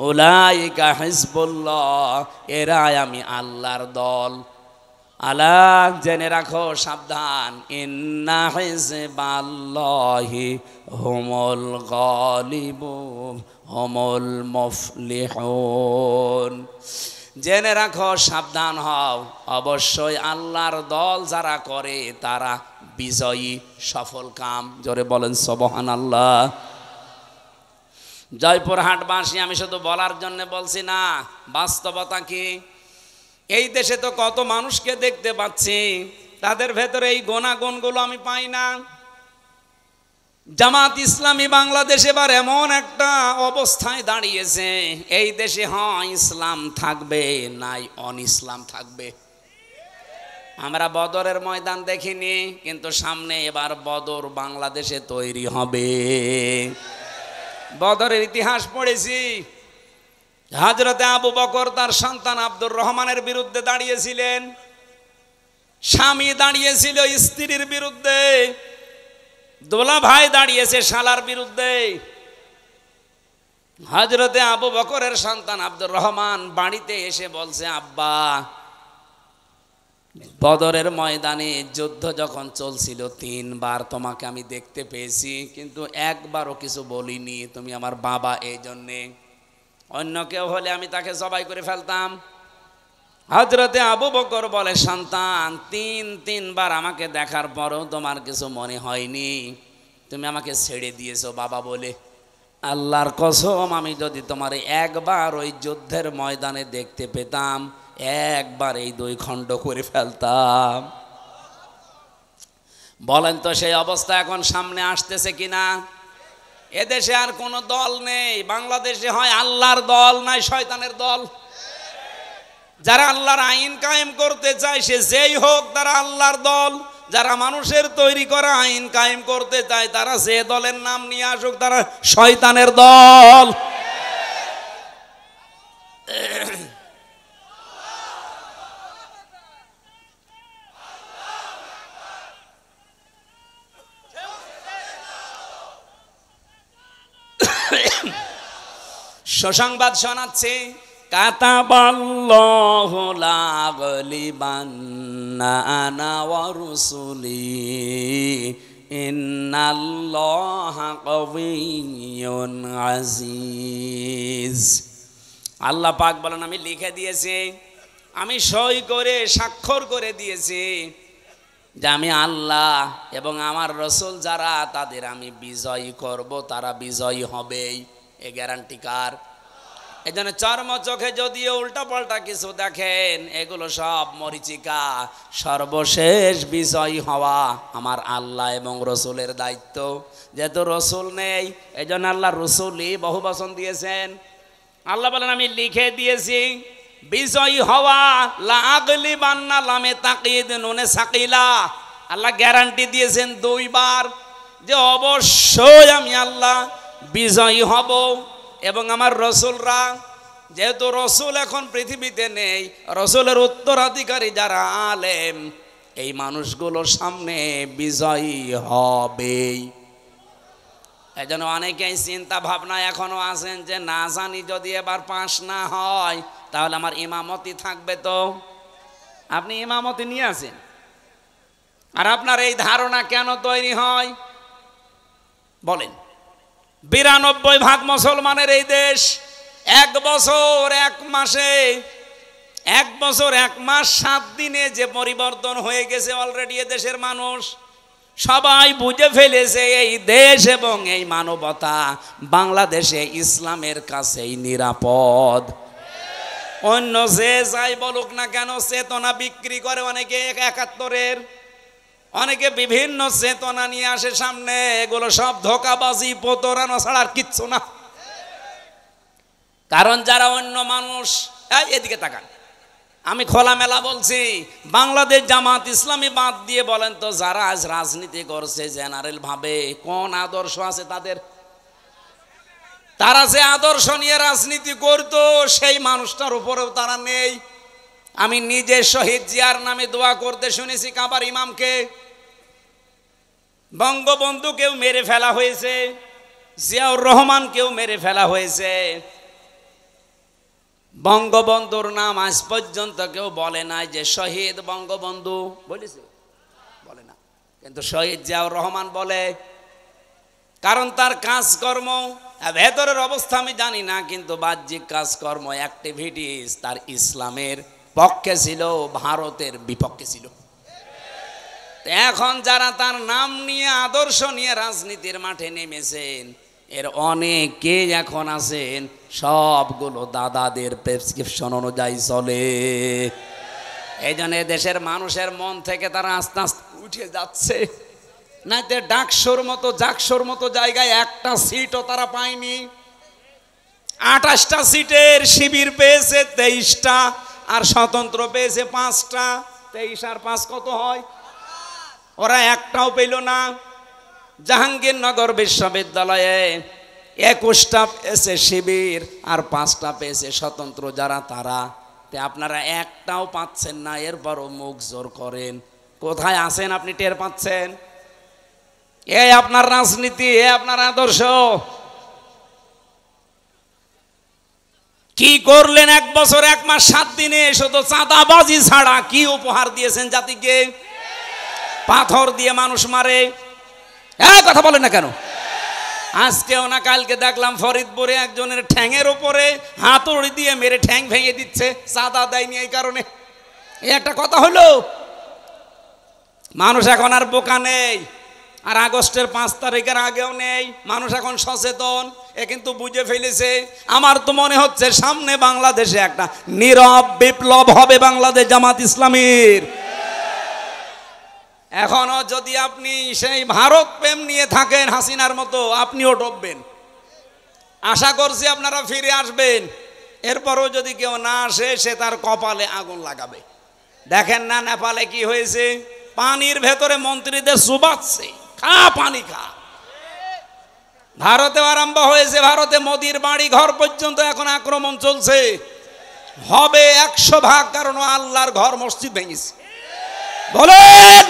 উলাইকা হিজবুল্লাহ, এরাই আমি আল্লাহর দল। আলা, জেনে রাখো, সাবধান, ইন্না হিজবাল্লাহি হুমুল গালিবুন হুমুল মুফলিহুন। জেনে রাখো, সাবধান হও, অবশ্যই আল্লাহর দল যারা করে তারা বিজয়ী, সফল কাম। জোরে বলেন সুবহানাল্লাহ। জয়পুরহাটবাসী, আমি শুধু বলার জন্য বলছি না, বাস্তবতা কি? এই দেশে তো কত মানুষকে দেখতে পাচ্ছি, তাদের ভেতরে এই গুণাগুণগুলো আমি পাই না। জামাত ইসলামী বাংলাদেশ এবার এমন একটা অবস্থায় দাঁড়িয়েছে, এই দেশে হয় ইসলাম থাকবে, নাই অন ইসলাম থাকবে। আমরা বদরের ময়দান দেখিনি, কিন্তু সামনে এবার বদর বাংলাদেশে তৈরি হবে। বদরের ইতিহাস পড়েছি। হযরতে আবু বকর তার সন্তান আব্দুর রহমানের বিরুদ্ধে দাঁড়িয়েছিলেন, স্বামী দাঁড়িয়েছিল স্ত্রীর বিরুদ্ধে, দোলা ভাই দাঁড়িয়েছে শালার বিরুদ্ধে। হযরতে আবু বকরের সন্তান আব্দুর রহমান বাড়িতে এসে বলছে, আব্বা, বদরের ময়দানে যুদ্ধ যখন চলছিল 3 বার তোমাকে আমি দেখতে পেয়েছি, কিন্তু একবারও কিছু বলিনি, তুমি আমার বাবা, এই জন্যে। অন্য কেউ হলে আমি তাকে জবাই করে ফেলতাম। হযরতে আবু বকর বলে, সন্তান, 3 বার আমাকে দেখার পরও তোমার কিছু মনে হয়নি, তুমি আমাকে ছেড়ে দিয়েছো বাবা বলে। আল্লাহর কসম, আমি যদি তোমার একবার ওই যুদ্ধের ময়দানে দেখতে পেতাম, একবার এই 2 খণ্ড করে ফেলতাম। বলেন তো সেই অবস্থা এখন সামনে আসতেছে কিনা? এদেশে আর কোনো দল নেই, বাংলাদেশে হয় আল্লাহর দল, নাই শয়তানের দল। যারা আল্লাহর আইন কায়েম করতে চায়, সে যেই হোক, তারা আল্লাহর দল। যারা মানুষের তৈরি করা আইন কায়েম করতে চায়, তারা যে দলের নাম নিয়ে আসুক, তারা শয়তানের দল। সুসংবাদ শোনাচ্ছে, কাতাবাল্লাহু লা গালিবান্না আনা ওয়া রুসুলি ইন্নাল্লাহা কাবিয়্যুন আজিজ। আল্লাহ পাক বলেন, আমি লিখে দিয়েছি, আমি সই করে স্বাক্ষর করে দিয়েছি যে আমি আল্লাহ এবং আমার রসুল যারা, তাদের আমি বিজয়ী করব, তারা বিজয়ী হবেই। এ গ্যারান্টি কার? এই জন্য চর্ম চোখে যদিও উল্টা পাল্টা কিছু দেখেন, এগুলো সব মরিচিকা। সর্বশেষ বিজয়ী হওয়া আমার আল্লাহ এবং রসুলের দায়িত্ব। যেহেতু রসুল নেই, এই জন্য আল্লাহ রসুলই বহু বচন দিয়েছেন। আল্লাহ বলেন আমি লিখে দিয়েছি বিজয়ী হওয়া, লা আগলিবান্না লামে তাকিদ নুনে সাকিলা। আল্লাহ গ্যারান্টি দিয়েছেন 2 বার যে অবশ্যই আমি আল্লাহ বিজয়ী হব। এবং আমার রসুলরা, যেহেতু রসুল এখন পৃথিবীতে নেই, রসুলের উত্তরাধিকারী যারা আলেম, এই মানুষগুলোর সামনে বিজয়ী হবেই। এই জন্য অনেকেই চিন্তা ভাবনা এখনো আছেন যে না জানি যদি এবার পাশ না হয় তাহলে আমার ইমামতি থাকবে। তো আপনি ইমামতি নিয়ে আসেন, আর আপনার এই ধারণা কেন তৈরি হয় বলেন? 92% মুসলমানের এই দেশ, 1 বছর 1 মাসে, 1 বছর 1 মাস 7 দিনে যে পরিবর্তন হয়ে গেছে অলরেডি দেশের মানুষ সবাই বুঝে ফেলেছে এই দেশ এবং এই মানবতা বাংলাদেশে ইসলামের কাছেই নিরাপদ। অন্য যে যাই বলুক না কেন, চেতনা বিক্রি করে অনেকে 71-এর, অনেকে বিভিন্ন চেতনা নিয়ে আসে সামনে। এগুলো সব ধোকাবাজি, প্রতারণা ছাড়া আর কিচ্ছু না। কারণ যারা অন্য মানুষ, এদিকে তাকান, আমি খোলামেলা বলছি, বাংলাদেশ জামাত ইসলামী বাদ দিয়ে বলেন তো যারা আজ রাজনীতি করছে জেনারেল ভাবে, কোন আদর্শ আছে তাদের? তারা যে আদর্শ নিয়ে রাজনীতি করতো সেই মানুষটার উপরেও তারা নেই। আমি নিজে শহীদ জিয়ার নামে দোয়া করতে শুনেছি কাবার ইমামকে। বঙ্গবন্ধুকেও মেরে ফেলা হয়েছে, জিয়াউর রহমানকেও মেরে ফেলা হয়েছে। বঙ্গবন্ধুর নাম আজ পর্যন্ত কেউ বলে নাই যে শহীদ বঙ্গবন্ধু, বলেছে? বলে না। কিন্তু শহীদ জিয়াউর রহমান বলে, কারণ তার কাজকর্ম, ভেতরের অবস্থা আমি জানি না, কিন্তু বাহ্যিক কাজকর্ম, অ্যাক্টিভিটিস তার ইসলামের পক্ষে ছিল, ভারতের বিপক্ষে ছিল। এখন যারা তার নাম নিয়ে আদর্শ নিয়ে রাজনীতির মাঠে নেমেছেন, এর অনেকে এখন আছেন সবগুলো দাদাদের প্রেসক্রিপশন অনুযায়ী চলে। এই জন্য দেশের মানুষের মন থেকে তারা আস্তে আস্তে উঠে যাচ্ছে। না তো ডাকসুর মতো জাকসুর মতো জায়গায় একটা সিটও তারা পায়নি। 28টা সিটের শিবির পেয়েছে 23টা, আর স্বতন্ত্র পেয়েছে 5টা। 23 আর 5 কত হয়? ওরা একটাও পেল না। জাহাঙ্গীরনগর বিশ্ববিদ্যালয়ে 21টা পেয়েছে শিবির, আর 5টা পেয়েছে স্বতন্ত্র যারা তারা। আপনারা একটাও পাচ্ছেন না, এরপরও মুখ জোর করেন। কোথায় আছেন আপনি টের পাচ্ছেন? এই আপনার রাজনীতি, এ আপনার আদর্শ। কি করলেন 1 বছর 1 মাস 7 দিনে? শুধু চাঁদাবাজি ছাড়া কি উপহার দিয়েছেন জাতিকে? পাথর দিয়ে মানুষ মারে, কথা বলেন না কেন? আজকেও না কালকে দেখলাম ফরিদপুরে একজনের ঠ্যাঙের উপরে হাতুড়ি দিয়ে মেরে ঠ্যাং ভেঙে দিচ্ছে, চাঁদা দেয়নি এই কারণে। এই একটা কথা হলো? মানুষ এখন আর বোকা নেই, আর আগস্টের 5 তারিখের আগেও নেই। মানুষ এখন সচেতন, এ কিন্তু বুঝে ফেলেছে। আমার তো মনে হচ্ছে সামনে বাংলাদেশে একটা নীরব বিপ্লব হবে বাংলাদেশ জামাত ইসলামীর। এখনো যদি আপনি সেই ভারত প্রেম নিয়ে থাকেন হাসিনার মতো, আপনিও ডুববেন। আশা করছি আপনারা ফিরে আসবেন। এরপরও যদি কেউ না আসে, সে তার কপালে আগুন লাগাবে। দেখেন না নেপালে কি হয়েছে? পানির ভেতরে মন্ত্রীদের চুবাচ্ছে, খা পানি খা। ভারতে আরম্ভ হয়েছে, ভারতে মোদির বাড়ি ঘর পর্যন্ত এখন আক্রমণ চলছে। হবে 100 ভাগ, কারণ আল্লাহর ঘর মসজিদ ভেঙেছে। বলেন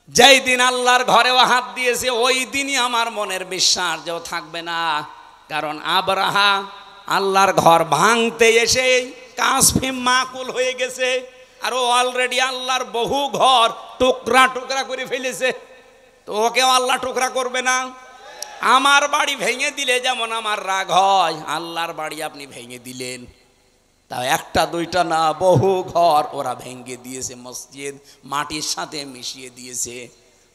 যেই দিন আল্লাহর ঘরেও হাত দিয়েছে, ওই দিনই আমার মনের বিশ্বাস যে ও থাকবে না। কারণ আবরাহা আল্লাহর ঘর ভাঙতে এসে কাসফিম মাকুল হয়ে গেছে, আর ও অলরেডি আল্লাহর বহু ঘর টুকরা টুকরা করে ফেলেছে। তো ওকেও আল্লাহ টুকরা করবে না? আমার বাড়ি ভেঙে দিলে যেমন আমার রাগ হয়, আল্লাহর বাড়ি আপনি ভেঙে দিলেন, তাও একটা দুইটা না, বহু ঘর ওরা ভেঙে দিয়েছে, মসজিদ মাটির সাথে মিশিয়ে দিয়েছে।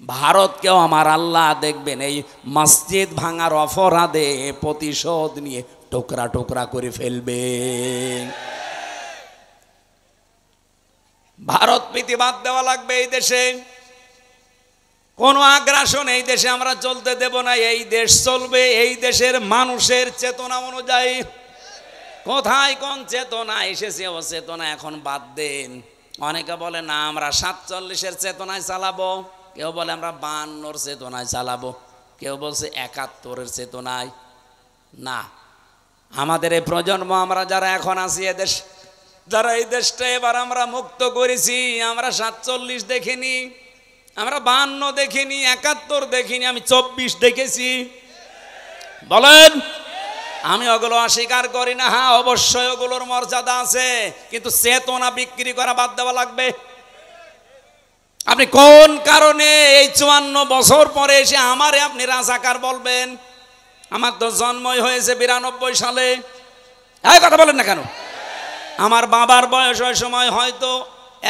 ভারতকেও আমার আল্লাহ দেখবেন এই মসজিদ ভাঙার অপরাধে প্রতিশোধ নিয়ে টুকরা টুকরা করে ফেলবে। ভারত প্রীতিবাদ দেওয়া লাগবে এই দেশে। কোনো আগ্রাসন এই দেশে আমরা চলতে দেব না। এই দেশ চলবে এই দেশের মানুষের চেতনা অনুযায়ী। কোথায় কোন চেতনা এসেছে, ও চেতনা এখন বাদ দেন। অনেকে বলে না আমরা 47-এর চেতনায় চালাবো, কেউ বলে আমরা 52-র চেতনায় চালাবো, কেউ বলছে 71-এর চেতনায়। না, আমাদের এই প্রজন্ম, আমরা যারা এখন আছি এদেশ, যারা এই দেশটা এবার আমরা মুক্ত করেছি, আমরা 47 দেখিনি, আমরা 52 দেখিনি, 71 দেখিনি, আমি 24 দেখেছি। বলেন, আমি ওগুলো অস্বীকার করি না। হ্যাঁ, অবশ্যই ওগুলোর মর্যাদা আছে, কিন্তু চেতনা বিক্রি করা বাদ দেওয়া লাগবে। আপনি কোন কারণে এই 54 বছর পরে এসে আমারে আপনি রাজাকার বলবেন? আমার তো জন্মই হয়েছে 92 সালে। এই কথা বলেন না কেন? আমার বাবার বয়স ওই সময় হয়তো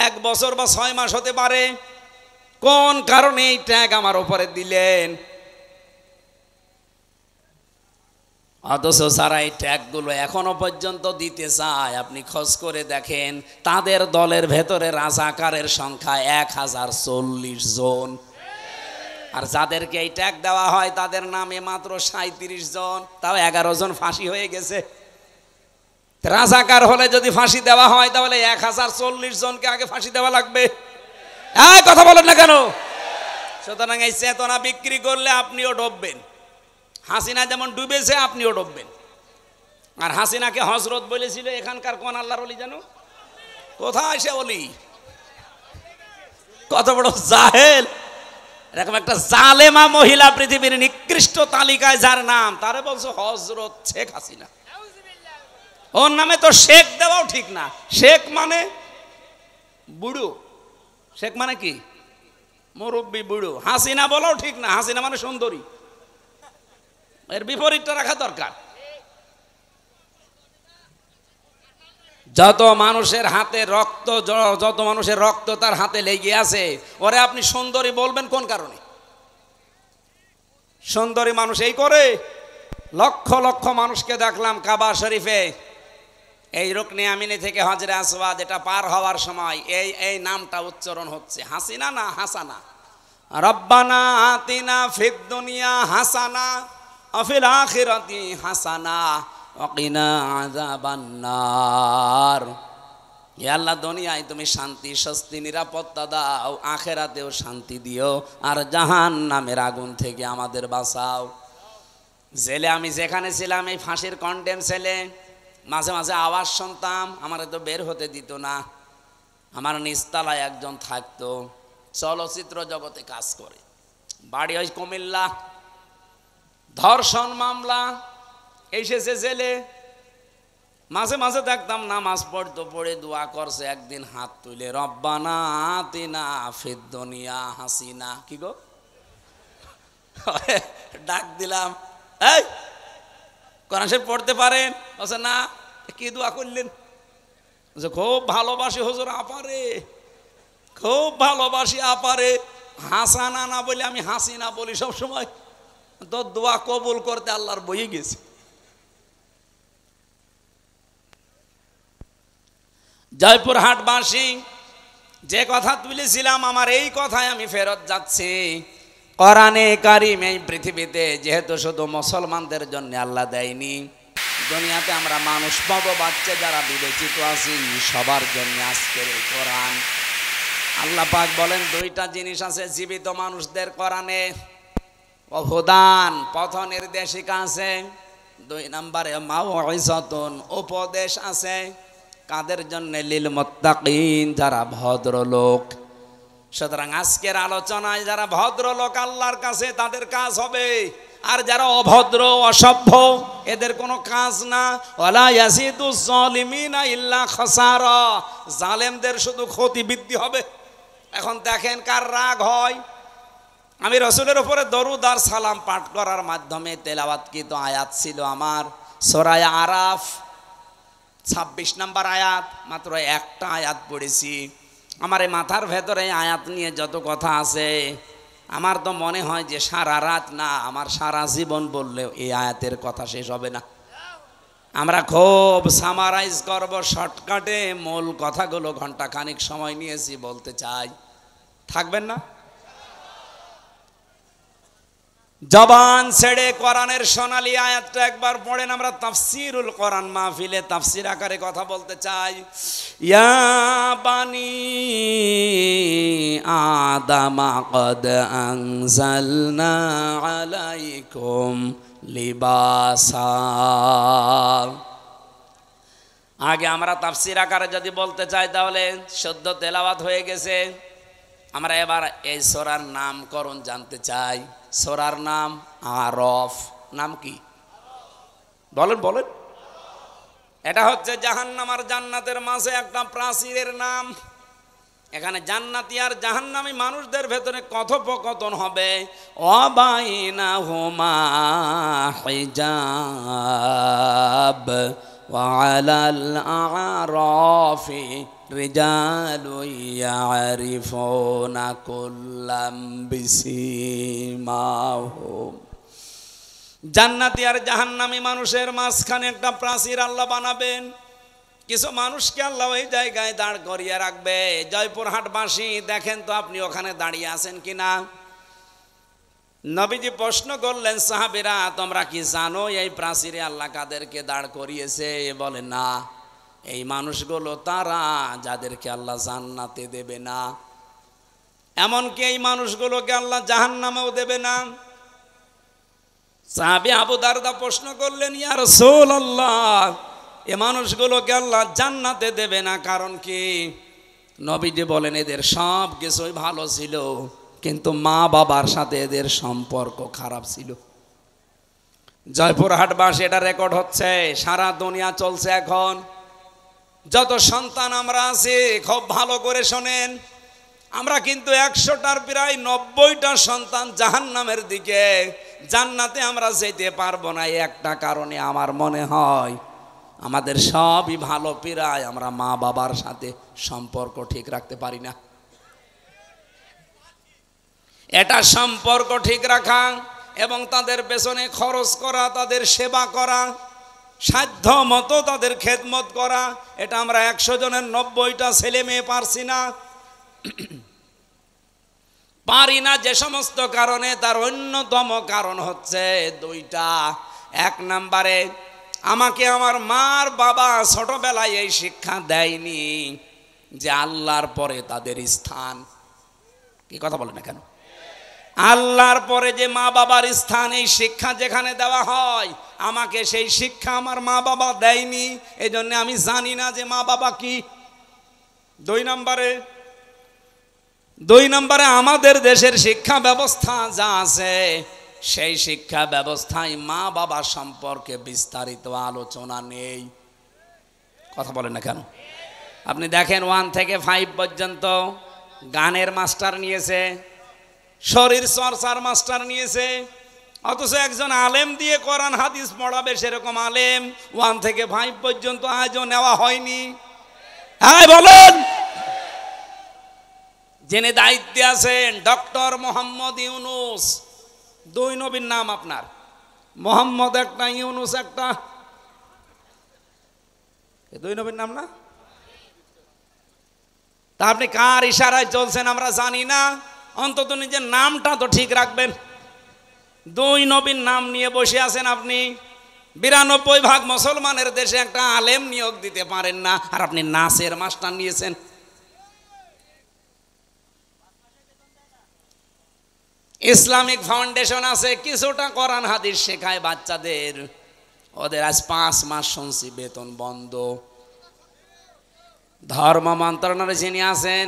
1 বছর বা 6 মাস হতে পারে। কোন কারণে এই ট্যাগ আমার উপরে দিলেন? অথচ যারা এই ট্যাগগুলো এখনো পর্যন্ত দিতে চায়, আপনি খোঁজ করে দেখেন, তাদের দলের ভেতরে রাজাকারের সংখ্যা 1040 জন। আর যাদেরকে এই ট্যাগ দেওয়া হয় তাদের নামে মাত্র 37 জন, তাও 11 জন ফাঁসি হয়ে গেছে। রাজাকার হলে যদি ফাঁসি দেওয়া হয় তাহলে 1040 জনকে আগে ফাঁসি দেওয়া লাগবে। এই কথা বলেন না কেন? সুতরাং এই চেতনা বিক্রি করলে আপনিও ডুববেন। হাসিনা যেমন ডুবেছে আপনিও ডুববেন। আর হাসিনাকে হজরত বলেছিল এখানকার কোন আল্লাহর ওলি জানো? কোথায় সে ওলি? কত বড় জাহেল! এরকম একটা জালেমা মহিলা পৃথিবীর নিকৃষ্ট তালিকায় যার নাম, তারে বলছো হজরত শেখ হাসিনা। ওর নামে তো শেখ দেওয়াও ঠিক না। শেখ মানে বুড়ো। শেখ মানে কি? মুরব্বী বুড়ো। হাসিনা বলাও ঠিক না। হাসিনা মানে সুন্দরী। এর বিপরীতটা রাখা দরকার। যত মানুষের হাতে রক্ত, যত মানুষের রক্ত তার হাতে লেগে আছে, ওরে আপনি সুন্দরী বলবেন কোন কারণে? সুন্দরী মানুষ এই করে। লক্ষ লক্ষ মানুষকে দেখলাম কাবা শরীফে, এই রুকনে আমিনি থেকে হজরে আসওয়াদ এটা পার হওয়ার সময় এই নামটা উচ্চারণ হচ্ছে, হাসিনা না হাসানা। রব্বানা আতিনা ফিদ দুনিয়া হাসানা ওয়া ফিল আখিরাতি হাসানা ওয়া কিনা আযাবান নার। হে আল্লাহ, দুনিয়ায় তুমি শান্তি, স্বস্তি, নিরাপত্তা দাও, আখিরাতেও শান্তি দিও, আর জাহান্নামের আগুন থেকে আমাদের বাঁচাও। জেলে আমি যেখানে ছিলাম, এই ফাঁসির কন্ডেম ছেলে, মাঝে মাঝে আওয়াজ শুনতাম, আমার তো বের হতে দিত না। আমার নিচতলায় একজন থাকতো, চলচ্চিত্র জগতে কাজ করে, বাড়ি হয় কুমিল্লা, ধর্ষণ মামলা, এসেছে জেলে। মাঝে মাঝে দেখতাম নামাজ পড়তো, পড়ে দোয়া করছে। একদিন হাত তুলে রব্বানা আতিনা ফিদ দুনিয়া হাসিনা, কি গো ডাক দিলাম, এই কোরআন শরীফ পড়তে পারেন? বলছে না। কি দোয়া করলেন? খুব ভালোবাসি হুজুর আপারে, খুব ভালোবাসি আপারে। হাসানা না বলে আমি হাসিনা বলি সব সময়। তো দোয়া কবুল করতে আল্লাহর বই গেছে। জয়পুরহাটবাসী, যে কথা তুলেছিলাম, আমার এই কথায় আমি ফেরত যাচ্ছি। কোরআনে কারিম এই পৃথিবীতে যেহেতু শুধু মুসলমানদের জন্য আল্লাহ দেয়নি, দুনিয়াতে আমরা মানুষ পাবো, বাচ্চা যারা বিবেচিত আছি, সবার জন্য আজকের এই কোরআন। আল্লাহ পাক বলেন দুইটা জিনিস আছে জীবিত মানুষদের কোরআনে, হুদান পথ নির্দেশিকা আছে, 2 নম্বরে মাউইজাতুন উপদেশ আছে। কাদের জন্য? লিল মুত্তাকিন, যারা ভদ্রলোক। সুতরাং আজকের আলোচনায় যারা ভদ্রলোক আল্লাহর কাছে, তাদের কাজ হবে। আর যারা অভদ্র অসভ্য, এদের কোনো কাজ না। ওয়ালা ইয়াসিদুজ জালিমিনা ইল্লা খাসারা, জালেমদের শুধু ক্ষতি বৃদ্ধি হবে। এখন দেখেন কার রাগ হয়। আমি রাসূলের উপরে দরুদ আর সালাম পাঠ করার মাধ্যমে তেলাওয়াতকৃত আয়াত ছিল আমার সূরা আরাফ 26 নম্বর আয়াত, মাত্র একটা আয়াত পড়েছি। আমার এই মাথার ভেতরে আয়াত নিয়ে যত কথা আছে, আমার তো মনে হয় যে সারা রাত না, আমার সারা জীবন বললেও এই আয়াতের কথা শেষ হবে না। আমরা খুব সামারাইজ করব শর্টকাটে, মূল কথাগুলো ঘন্টা খানিক সময় নিয়েছি বলতে চাই, থাকবেন না? জবান ছেড়ে কোরআনের সোনালী আয়াতটা একবার পড়েন। আমরা তাফসিরুল কোরআন মাহফিলে তাফসির আকারে কথা বলতে চাই। ইয়া বানি আদামা কদ আনজালনা আলাইকুম লিবাসা। আগে আমরা তাফসির আকারে যদি বলতে চাই তাহলে সদ্য তেলাওয়াত হয়ে গেছে। আমরা এবার এই সূরার নামকরণ জানতে চাই। সূরার নাম আরফ। নাম কি বলেন বলেন? এটা হচ্ছে জাহান্নাম আর জান্নাতের মাঝে একটা প্রাচীরের নাম। এখানে জান্নাতি আর জাহান্নামী মানুষদের ভেতরে কথোপকথন হবে। ওয়াবাইনাহুমা হিজাব ওয়া আলাল আরাফি রিজালু ইয়ারিফুনা কুল্লাম বিসিমাহুম। জান্নাতি আর জাহান্নামী মানুষের মাঝখানে একটা প্রাচীর আল্লাহ বানাবেন। কিছু মানুষকে আল্লাহ ওই জায়গায় দাঁড় করিয়ে রাখবে। জয়পুরহাটবাসী দেখেন তো আপনি ওখানে দাঁড়িয়ে আছেন কিনা? নবীজি প্রশ্ন করলেন, সাহাবীরা তোমরা কি জানো এই প্রাচীরে আল্লাহ কাদেরকে দাঁড় করিয়েছে? বলে না, এই মানুষগুলো তারা যাদেরকে আল্লাহ জান্নাতে দেবে না, এমনকি এই মানুষগুলোকে আল্লাহ জাহান্নামেও দেবে না। সাহাবী আবু দারদা প্রশ্ন করলেন, ইয়া রাসূলুল্লাহ, এ মানুষগুলোকে আল্লাহ জান্নাতে দেবে না, কারণ কি? নবীজি বলেন, এদের সব কিছুই ভালো ছিল, কিন্তু মা বাবার সাথে এদের সম্পর্ক খারাপ ছিল। জয়পুরহাটবাসী এটা রেকর্ড হচ্ছে, সারা দুনিয়া চলছে এখন। যত সন্তান আমরা আছি খুব ভালো করে শোনেন, আমরা কিন্তু 100টার প্রায় 90টা সন্তান জাহান্নামের দিকে, জান্নাতে আমরা যেতে পারবো না। একটা কারণে আমার মনে হয় আমাদের সবই ভালো পিরায় আমরা মা বাবার সাথে সম্পর্ক ঠিক রাখতে পারি না। এটা সম্পর্ক ঠিক রাখা এবং তাদের পেছনে খরচ করা, তাদের সেবা করা, সাধ্য মতো তাদের খেদমত করা, এটা আমরা 100 জনের 90টা ছেলে মেয়ে পারছি না। পারি না যে সমস্ত কারণে, তার অন্যতম কারণ হচ্ছে 2টা। 1 নম্বরে আমাকে আমার মার বাবা ছোটবেলায় এই শিক্ষা দেয়নি যে আল্লাহর পরে তাদের স্থান। কি কথা বলে না কেন? আল্লাহর পরে যে মা বাবার স্থান, এই শিক্ষা যেখানে দেওয়া হয়, আমাকে সেই শিক্ষা আমার মা বাবা দেয়নি, এই জন্য আমি জানি না যে মা বাবা কি। 2 নম্বরে আমাদের দেশের শিক্ষা ব্যবস্থা যা আছে, সেই শিক্ষা ব্যবস্থায় মা বাবা সম্পর্কে বিস্তারিত আলোচনা নেই। কথা বলেন না কেন? আপনি দেখেন 1 থেকে 5 পর্যন্ত গানের মাস্টার নিয়েছে, শরীর চর্চার মাস্টার নিয়েছে, অথচ একজন আলেম দিয়ে কোরআন হাদিস পড়াবে সেরকম আলেম 1 থেকে 5 পর্যন্ত আজও নেওয়া হয়নি। হ্যাঁ বলেন। যিনি দায়িত্বে আছেন ডক্টর মোহাম্মদ ইউনুস, 2 নবীর নাম আপনার, মোহাম্মদ একটা, ইউনুস একটা, 2 নবীর নাম না? তা আপনি কার ইশারায় চলছেন আমরা জানি না, অন্তত নিজের নামটা তো ঠিক রাখবেন। 2 নবীর নাম নিয়ে বসে আছেন আপনি। 92% মুসলমানের দেশে একটা আলেম নিয়োগ দিতে পারেন না, আর আপনি নাচের মাস্টার নিয়েছেন। ইসলামিক ফাউন্ডেশন আছে, কিছুটা কোরআন হাদিস শেখায় বাচ্চাদের, ওদের আজ 5 মাস শুনছি বেতন বন্ধ। ধর্ম মন্ত্রণালয়ে যিনি আছেন,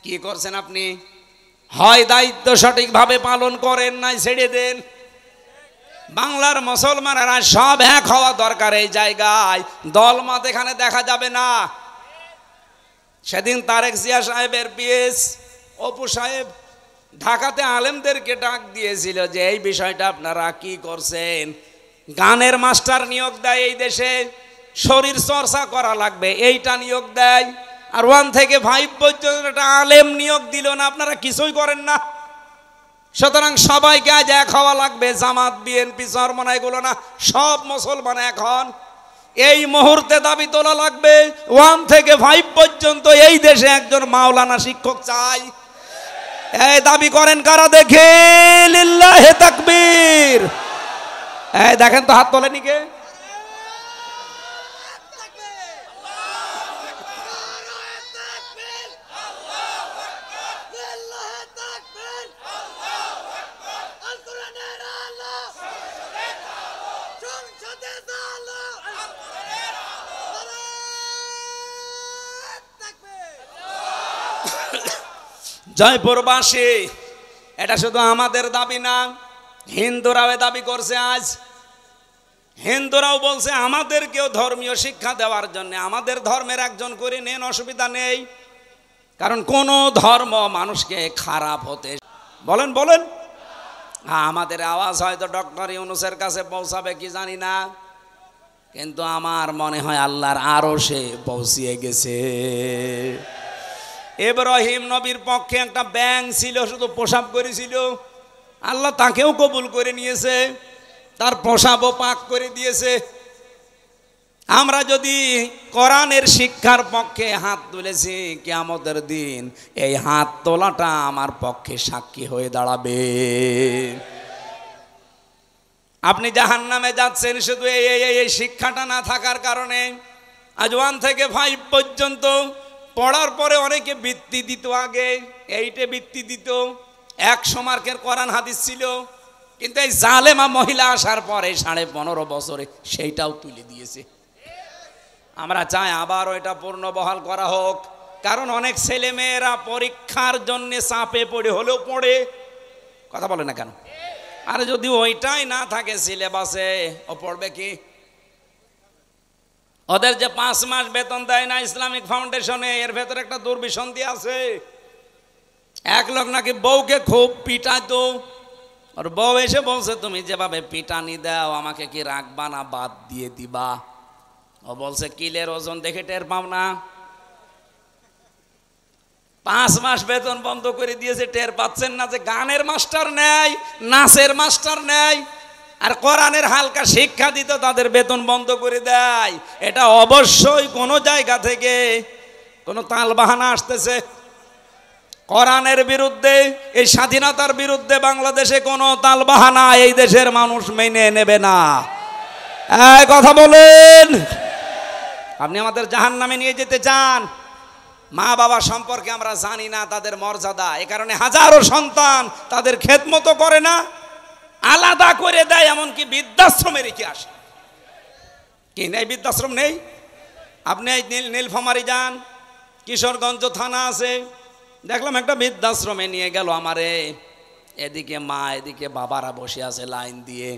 কি করছেন আপনি? হয় দায়িত্ব সঠিকভাবে পালন করেন, নাই ছেড়ে দেন। বাংলার মুসলমানেরা সব এক হওয়া দরকার এই জায়গায়, দলমত এখানে দেখা যাবে না। সেদিন তারেক জিয়া সাহেবের পিএস অপু সাহেব ঢাকাতে আলেমদেরকে ডাক দিয়েছিল যে এই বিষয়টা আপনারা কি করছেন। গানের মাস্টার নিয়োগ দেয় এই দেশে, শরীর চর্চা করা লাগবে, এইটা নিয়োগ দেয়। আর 1 থেকে 5 পর্যন্ত একটা আলেম নিয়োগ দিল না, আপনারা কিছুই করেন না। সুতরাং সবাইকে আজ এক হওয়া লাগবে, জামাত বিএনপি চরমনা এগুলো না, সব মুসলমান এখন এই মুহূর্তে দাবি তোলা লাগবে 1 থেকে 5 পর্যন্ত এই দেশে একজন মাওলানা শিক্ষক চাই। এই দাবি করেন কারা দেখে? লিল্লাহে তাকবীর। এই দেখেন তো হাত তোলেনি কে? জয়পুরবাসী, এটা শুধু আমাদের দাবি না, হিন্দুরাও দাবি করছে। আজ হিন্দুরাও বলছে আমাদেরকেও ধর্মীয় শিক্ষা দেওয়ার জন্য আমাদের ধর্মের একজন করে নেন, অসুবিধা নেই। কারণ কোন ধর্ম মানুষকে খারাপ হতে বলেন বলেন। আমাদের আওয়াজ হয়তো ডক্টর ইউনূসের কাছে পৌঁছাবে কি জানি না, কিন্তু আমার মনে হয় আল্লাহর আরশে পৌঁছিয়ে গেছে। ইব্রাহিম নবীর পক্ষে একটা ব্যাঙ ছিল, শুধু প্রসাব করেছিল, আল্লাহ তাকেও কবুল করে নিয়েছে, তার প্রসাবও পাক করে দিয়েছে। আমরা যদি কোরআনের শিক্ষার পক্ষে হাত তুলেছি, কিয়ামতের দিন এই হাত তোলাটা আমার পক্ষে সাক্ষী হয়ে দাঁড়াবে। আপনি জাহান্নামে যাচ্ছেন শুধু এই শিক্ষাটা না থাকার কারণে। আজ 1 থেকে 5 পর্যন্ত পড়ার পরে অনেকে বৃত্তি দিত, আগে 8-এ বৃত্তি দিত, 100 মার্কের কোরআন হাদিস ছিল, কিন্তু এই জালেমা মহিলা আসার পরে 15.5 বছরে সেইটাও তুলে দিয়েছে। আমরা চাই আবারও এটা পূর্ণ বহাল করা হোক, কারণ অনেক ছেলে মেয়েরা পরীক্ষার জন্য চাপে পড়ে হলেও পড়ে, কথা বলে না কেন? আর যদি ওইটাই না থাকে সিলেবাসে, ও পড়বে কি? ওদের যে 5 মাস বেতন দেয় না ইসলামিক ফাউন্ডেশনে, এর ভেতরে একটা দুর্বিসন্ধি আছে। এক লোক নাকি বউকে খুব পিটাতো, আর বউ এসে বলছে তুমি যেভাবে পিটানি দাও আমাকে কি রাখবা না বাদ দিয়ে দিবা? ও বলছে কিলের ওজন দেখে টের পাও না? 5 মাস বেতন বন্ধ করে দিয়েছে, টের পাচ্ছেন না যে গানের মাস্টার নেয়, নাচের মাস্টার নেয়, আর কোরআনের হালকা শিক্ষা দিত তাদের বেতন বন্ধ করে দেয়। এটা অবশ্যই কোনো জায়গা থেকে কোনো তালবাহানা আসতেছে। কোরআনের বিরুদ্ধে, এই স্বাধীনতার বিরুদ্ধে বাংলাদেশে কোনো তালবাহানা এই দেশের মানুষ মেনে নেবে না। এই কথা বলেন। আপনি আমাদের জাহান্নামে নিয়ে যেতে চান? মা বাবা সম্পর্কে আমরা জানি না তাদের মর্যাদা, এ কারণে হাজারো সন্তান তাদের খেদমত করে না, আলাদা করে দেয়, এমনকি বৃদ্ধাশ্রমে রেখে আসে। কি নেই? বৃদ্ধাশ্রম নেই? আপনি এই নীলফামারী যান, কিশোরগঞ্জ থানা আছে, দেখলাম একটা বৃদ্ধাশ্রমে নিয়ে গেল আমারে। এদিকে মা এদিকে বাবারা বসে আছে লাইন দিয়ে,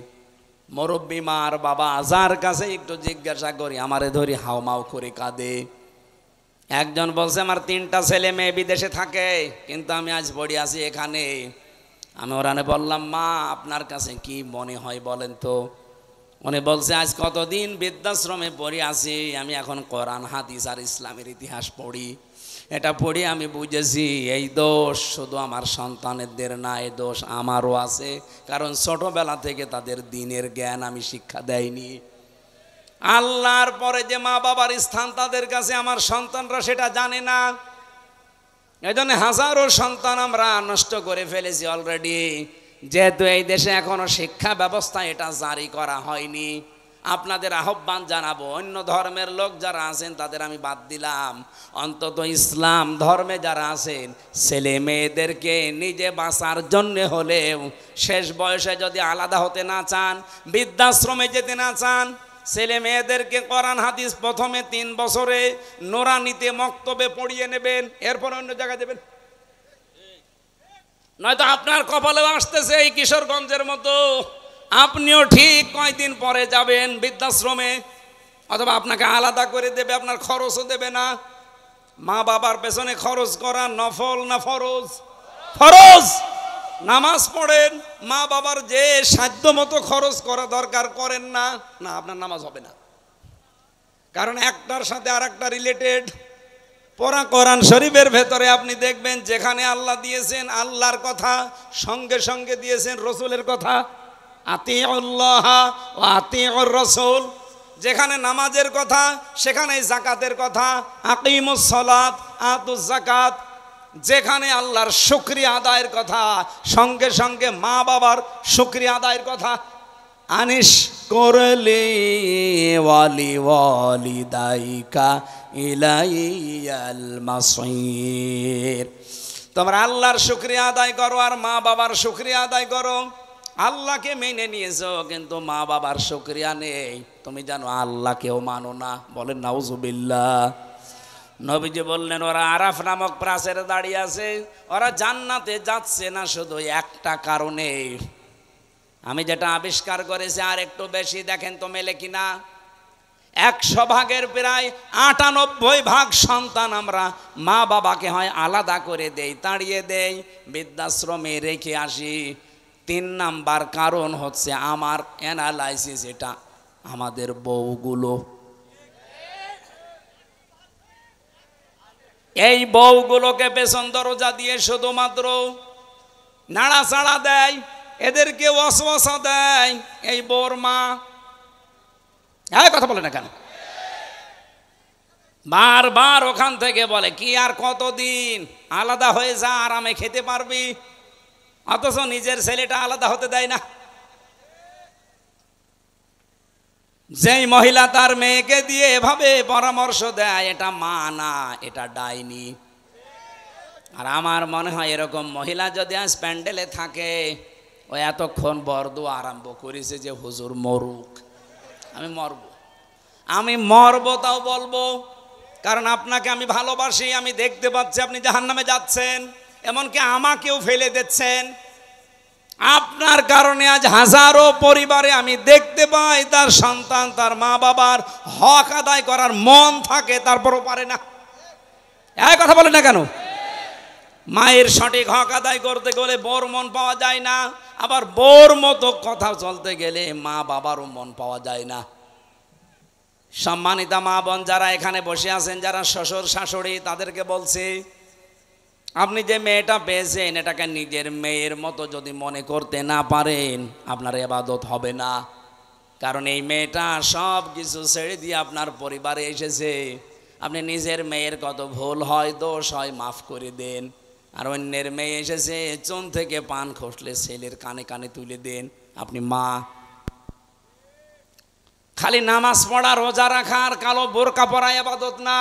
মুরব্বী মা আর বাবা, যার কাছে একটু জিজ্ঞাসা করি আমারে ধরি হাউমাউ করে কাঁদে। একজন বলছে আমার 3টা ছেলে মেয়ে বিদেশে থাকে, কিন্তু আমি আজ পড়ে আছি এখানে। আমি ওরানে বললাম মা আপনার কাছে কি মনে হয় বলেন তো? উনি বলছে আজ কতদিন বৃদ্ধাশ্রমে পড়ে আছি, আমি এখন কোরআন হাদিস আর ইসলামের ইতিহাস পড়ি। এটা পড়ে আমি বুঝেছি এই দোষ শুধু আমার সন্তানদের না, এই দোষ আমারও আছে, কারণ ছোটবেলা থেকে তাদের দ্বীনের জ্ঞান আমি শিক্ষা দেয়নি। আল্লাহর পরে যে মা বাবার স্থান তাদের কাছে আমার সন্তানরা সেটা জানে না। এজন্য হাজারো সন্তান আমরা নষ্ট করে ফেলেছি অলরেডি, যেহেতু এই দেশে এখনো শিক্ষা ব্যবস্থা এটা জারি করা হয়নি। আপনাদের আহ্বান জানাবো, অন্য ধর্মের লোক যারা আছেন তাদের আমি বাদ দিলাম, অন্তত ইসলাম ধর্মে যারা আছেন ছেলে মেয়েদেরকে নিজে বাঁচার জন্য হলেও শেষ বয়সে যদি আলাদা হতে না চান, বৃদ্ধাশ্রমে যেতে না চান, ছেলে মেয়েদেরকে কোরআন হাদিস প্রথমে 3 বছরে নোরানিতে মক্তবে পড়িয়ে নেবেন, এরপর অন্য জায়গায় দেবেন। নয়তো আপনার কপালেও আসতেছে এই কিশোরগঞ্জের মতো, আপনিও ঠিক কয়দিন পরে যাবেন বৃদ্ধাশ্রমে, অথবা আপনাকে আলাদা করে দেবে, আপনার খরচও দেবে না। মা বাবার পেছনে খরচ করা নফল না ফরজ? ফরজ। নামাজ পড়েন, মা বাবার যে সাধ্য মতো খরচ করা দরকার করেন না, না আপনার নামাজ হবে না। কারণ একটার সাথে আর একটা রিলেটেড। পড়া কোরআন শরীফের ভেতরে আপনি দেখবেন যেখানে আল্লাহ দিয়েছেন আল্লাহর কথা, সঙ্গে সঙ্গে দিয়েছেন রসুলের কথা, আতিউল্লাহ ওয়া আতিউর রাসূল। যেখানে নামাজের কথা সেখানে যাকাতের কথা, আকিমুস সালাত আতুজ যাকাত। যেখানে আল্লাহর শুকরিয়া আদায়ের কথা সঙ্গে সঙ্গে মা বাবার শুকরিয়া আদায়ের কথা। আনিশ করলি ওয়ালি ওয়ালিদাইকা ইলাইয়াল মাসির। তোমরা আল্লাহর শুকরিয়া আদায় করো আর মা বাবার শুকরিয়া আদায় করো। আল্লাহকে মেনে নিয়েছো কিন্তু মা বাবার শুকরিয়া নেই, তুমি জানো আল্লাহকেও মানো না। বলেন নাউজুবিল্লাহ। নবীজি বললেন ওরা আরাফ নামক প্রাচীরে দাঁড়িয়ে আছে, ওরা জান্নাতে যাচ্ছে না শুধু একটা কারণে। আমি যেটা আবিষ্কার করেছি আর একটু বেশি দেখেন তো মেলে কিনা। 100 ভাগের প্রায় 98 ভাগ সন্তান আমরা মা বাবাকে হয় আলাদা করে দেই, তাড়িয়ে দেই, বৃদ্ধাশ্রমে রেখে আসি। 3 নাম্বার কারণ হচ্ছে আমার অ্যানালাইসিস, এটা আমাদের বউগুলো। এই বউগুলোকে পেছন দরজা দিয়ে শুধুমাত্র নাড়াচাড়া দেয়, এদেরকে ওয়াসওয়াসা দেয় এই বউর মা। হ্যাঁ, কথা বলে না কেন? বারবার ওখান থেকে বলে কি আর কতদিন আলাদা হয়ে যা, আরামে খেতে পারবি, অথচ নিজের ছেলেটা আলাদা হতে দেয় না। যেই মহিলা তার মেয়েকে দিয়ে এভাবে পরামর্শ দেয়, এটা মা না, এটা ডাইনি। আর আমার মনে হয় এরকম মহিলা যদি আজ প্যান্ডেলে থাকে, ও এতক্ষণ বরদোয়া আরম্ভ করেছে যে হুজুর মরুক, আমি মরব তাও বলবো, কারণ আপনাকে আমি ভালোবাসি। আমি দেখতে পাচ্ছি আপনি জাহান্নামে যাচ্ছেন, এমনকি আমাকেও ফেলে দিচ্ছেন। আপনার কারণে আজ হাজারো পরিবারে আমি দেখতে পাই তার সন্তান তার মা বাবার হক আদায় করার মন থাকে, তারপরও পারে না। এই কথা বলেন না কেন? মায়ের সঠিক হক আদায় করতে গেলে বোর মন পাওয়া যায় না, আবার বোর মতো কথা চলতে গেলে মা বাবারও মন পাওয়া যায় না। সম্মানিতা মা বোন যারা এখানে বসে আছেন, যারা শ্বশুর শাশুড়ি, তাদেরকে বলছি, আপনি যে মেয়েটা পেয়েছেন এটাকে নিজের মেয়ের মতো যদি মনে করতে না পারেন, আপনার ইবাদত হবে না। কারণ এই মেয়েটা সব কিছু ছেড়ে দিয়ে আপনার পরিবারে এসেছে। আপনি নিজের মেয়ের কত ভুল হয়, দোষ হয়, মাফ করে দেন। আর অন্যের মেয়ে এসেছে, চুন থেকে পান খসলে ছেলের কানে কানে তুলে দেন। আপনি মা। খালি নামাজ পড়া, রোজা রাখা আর কালো বোরকা পরা ইবাদত না।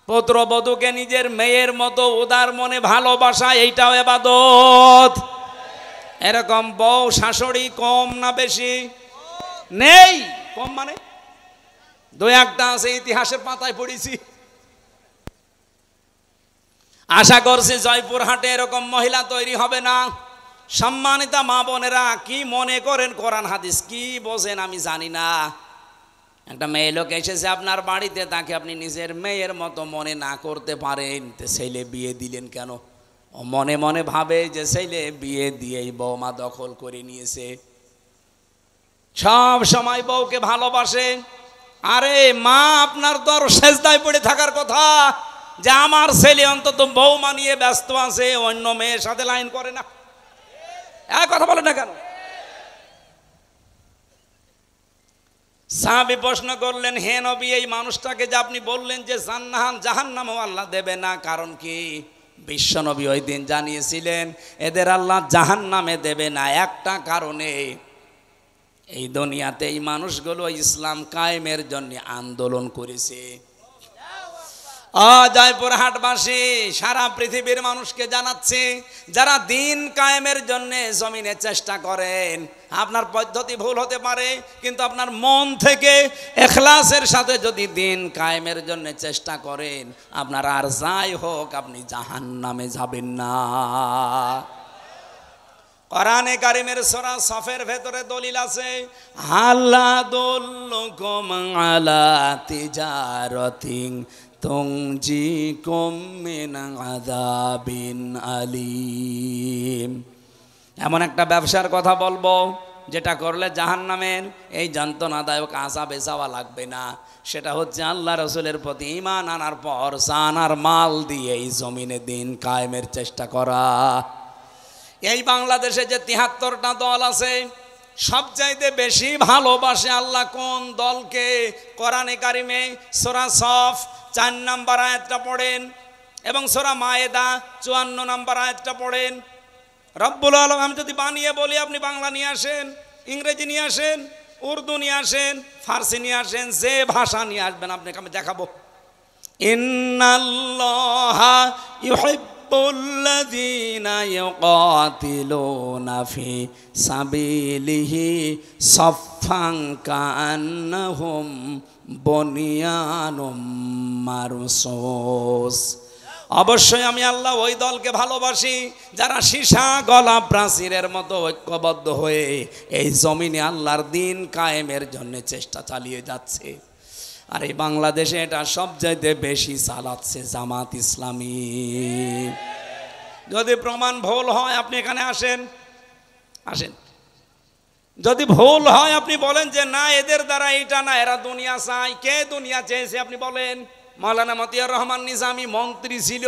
পুত্রবধূকে নিজের মেয়ের মতো উদার মনে ভালোবাসা, এইটাও ইবাদত। এরকম বউ শাশুড়ি কম না বেশি? নেই। কম মানে 2-1টা আছে, ইতিহাসের পাতায় পড়েছি। আশা করছি জয়পুরহাটে এরকম মহিলা তৈরি হবে না। সম্মানিতা মা বোনেরা, কি মনে করেন কোরআন হাদিস কি বোঝেন আমি জানি না। একটা মেয়ে লোক এসেছে আপনার বাড়িতে, তাকে আপনি নিজের মেয়ের মতো মনে না করতে পারেন, তো ছেলে বিয়ে দিলেন কেন? ও মনে মনে ভাবে যে ছেলে বিয়ে দিয়েই বৌমা দখল করে নিয়েছে। সব সময় বউকে ভালোবাসে। আরে মা, আপনার তো আর সেজদায় পড়ে থাকার কথা যে আমার ছেলে অন্তত বৌমা নিয়ে ব্যস্ত আছে, অন্য মেয়ের সাথে লাইন করে না। এক কথা বলে না কেন? সাহাবী প্রশ্ন করলেন, হে নবী, এই মানুষটাকে যে আপনি বললেন যে জাহান্নামও আল্লাহ দেবে না, কারণ কি? বিশ্ব নবী ওই দিন জানিয়েছিলেন এদের আল্লাহ জাহান্নামে দেবে না একটা কারণে, এই দুনিয়াতে এই মানুষগুলো ইসলাম কায়েমের জন্য আন্দোলন করেছে। জয়পুরহাটবাসী সারা পৃথিবীর মানুষকে জানাচ্ছে, যারা দিন কায়েমের জন্য জমিনে চেষ্টা করেন, আপনার পদ্ধতি ভুল হতে পারে, কিন্তু আপনার মন থেকে ইখলাসের সাথে যদি দিন কায়েমের জন্য চেষ্টা করেন, আপনার আর যাই হোক আপনি জাহান্নামে যাবেন না। কোরআনে কারিমের সূরা সফের ভেতরে দলিল আছে, হাল্লাদুল্লুকুম আলা তিজারাতিন তুনজিকুম মিন আযাবিন আলীম। এমন একটা ব্যবসার কথা বলবো যেটা করলে জাহান্নামের এই যন্ত্রণাদায়ক আযাবে যাওয়া লাগবে না, সেটা হচ্ছে আল্লাহ রসুলের প্রতি ঈমান আনার পর জান আর মাল দিয়ে এই জমিনে দিন কায়েমের চেষ্টা করা। এই বাংলাদেশে যে ৭৩টা দল আছে, সবচাইতে বেশি ভালোবাসে আল্লাহ কোন দলকে? কোরআনে কারিমে সূরা সফ ৪ নম্বর আয়াতটা পড়েন এবং সূরা মায়েদা ৫৪ নম্বর আয়াতটা পড়েন। রব্বুল আলামিন, আমি যদি বানিয়ে বলি আপনি বাংলা নিয়ে আসেন, ইংরেজি নিয়ে আসেন, উর্দু নিয়ে আসেন, ফার্সি নিয়ে আসেন, যে ভাষা নিয়ে আসবেন আপনাকে আমি দেখাবো। ইন্নাল্লাহা ইউহিব্বুল্লাযীনা ইউকাতিলুনা ফি সাবিলিহি সাফফান কাআন্নাহুম বুনিয়ানুম মারসুস। অবশ্যই আমি আল্লাহ ওই দলকে ভালোবাসি যারা সীসা গলা প্রাচীরের মতো ঐক্যবদ্ধ হয়ে এই জমিনে আল্লাহর দিন কায়েমের জন্য চেষ্টা চালিয়ে যাচ্ছে। আর এই বাংলাদেশে এটা সবচাইতে বেশি চালাচ্ছে জামাত ইসলামী। যদি প্রমাণ ভুল হয় আপনি এখানে আসেন, যদি ভুল হয় আপনি বলেন যে না এদের দ্বারা এটা না, এরা দুনিয়া চায়। কে দুনিয়া চেয়েছে আপনি বলেন? মাওলানা মতিয়ার রহমান নিজামী মন্ত্রী ছিল,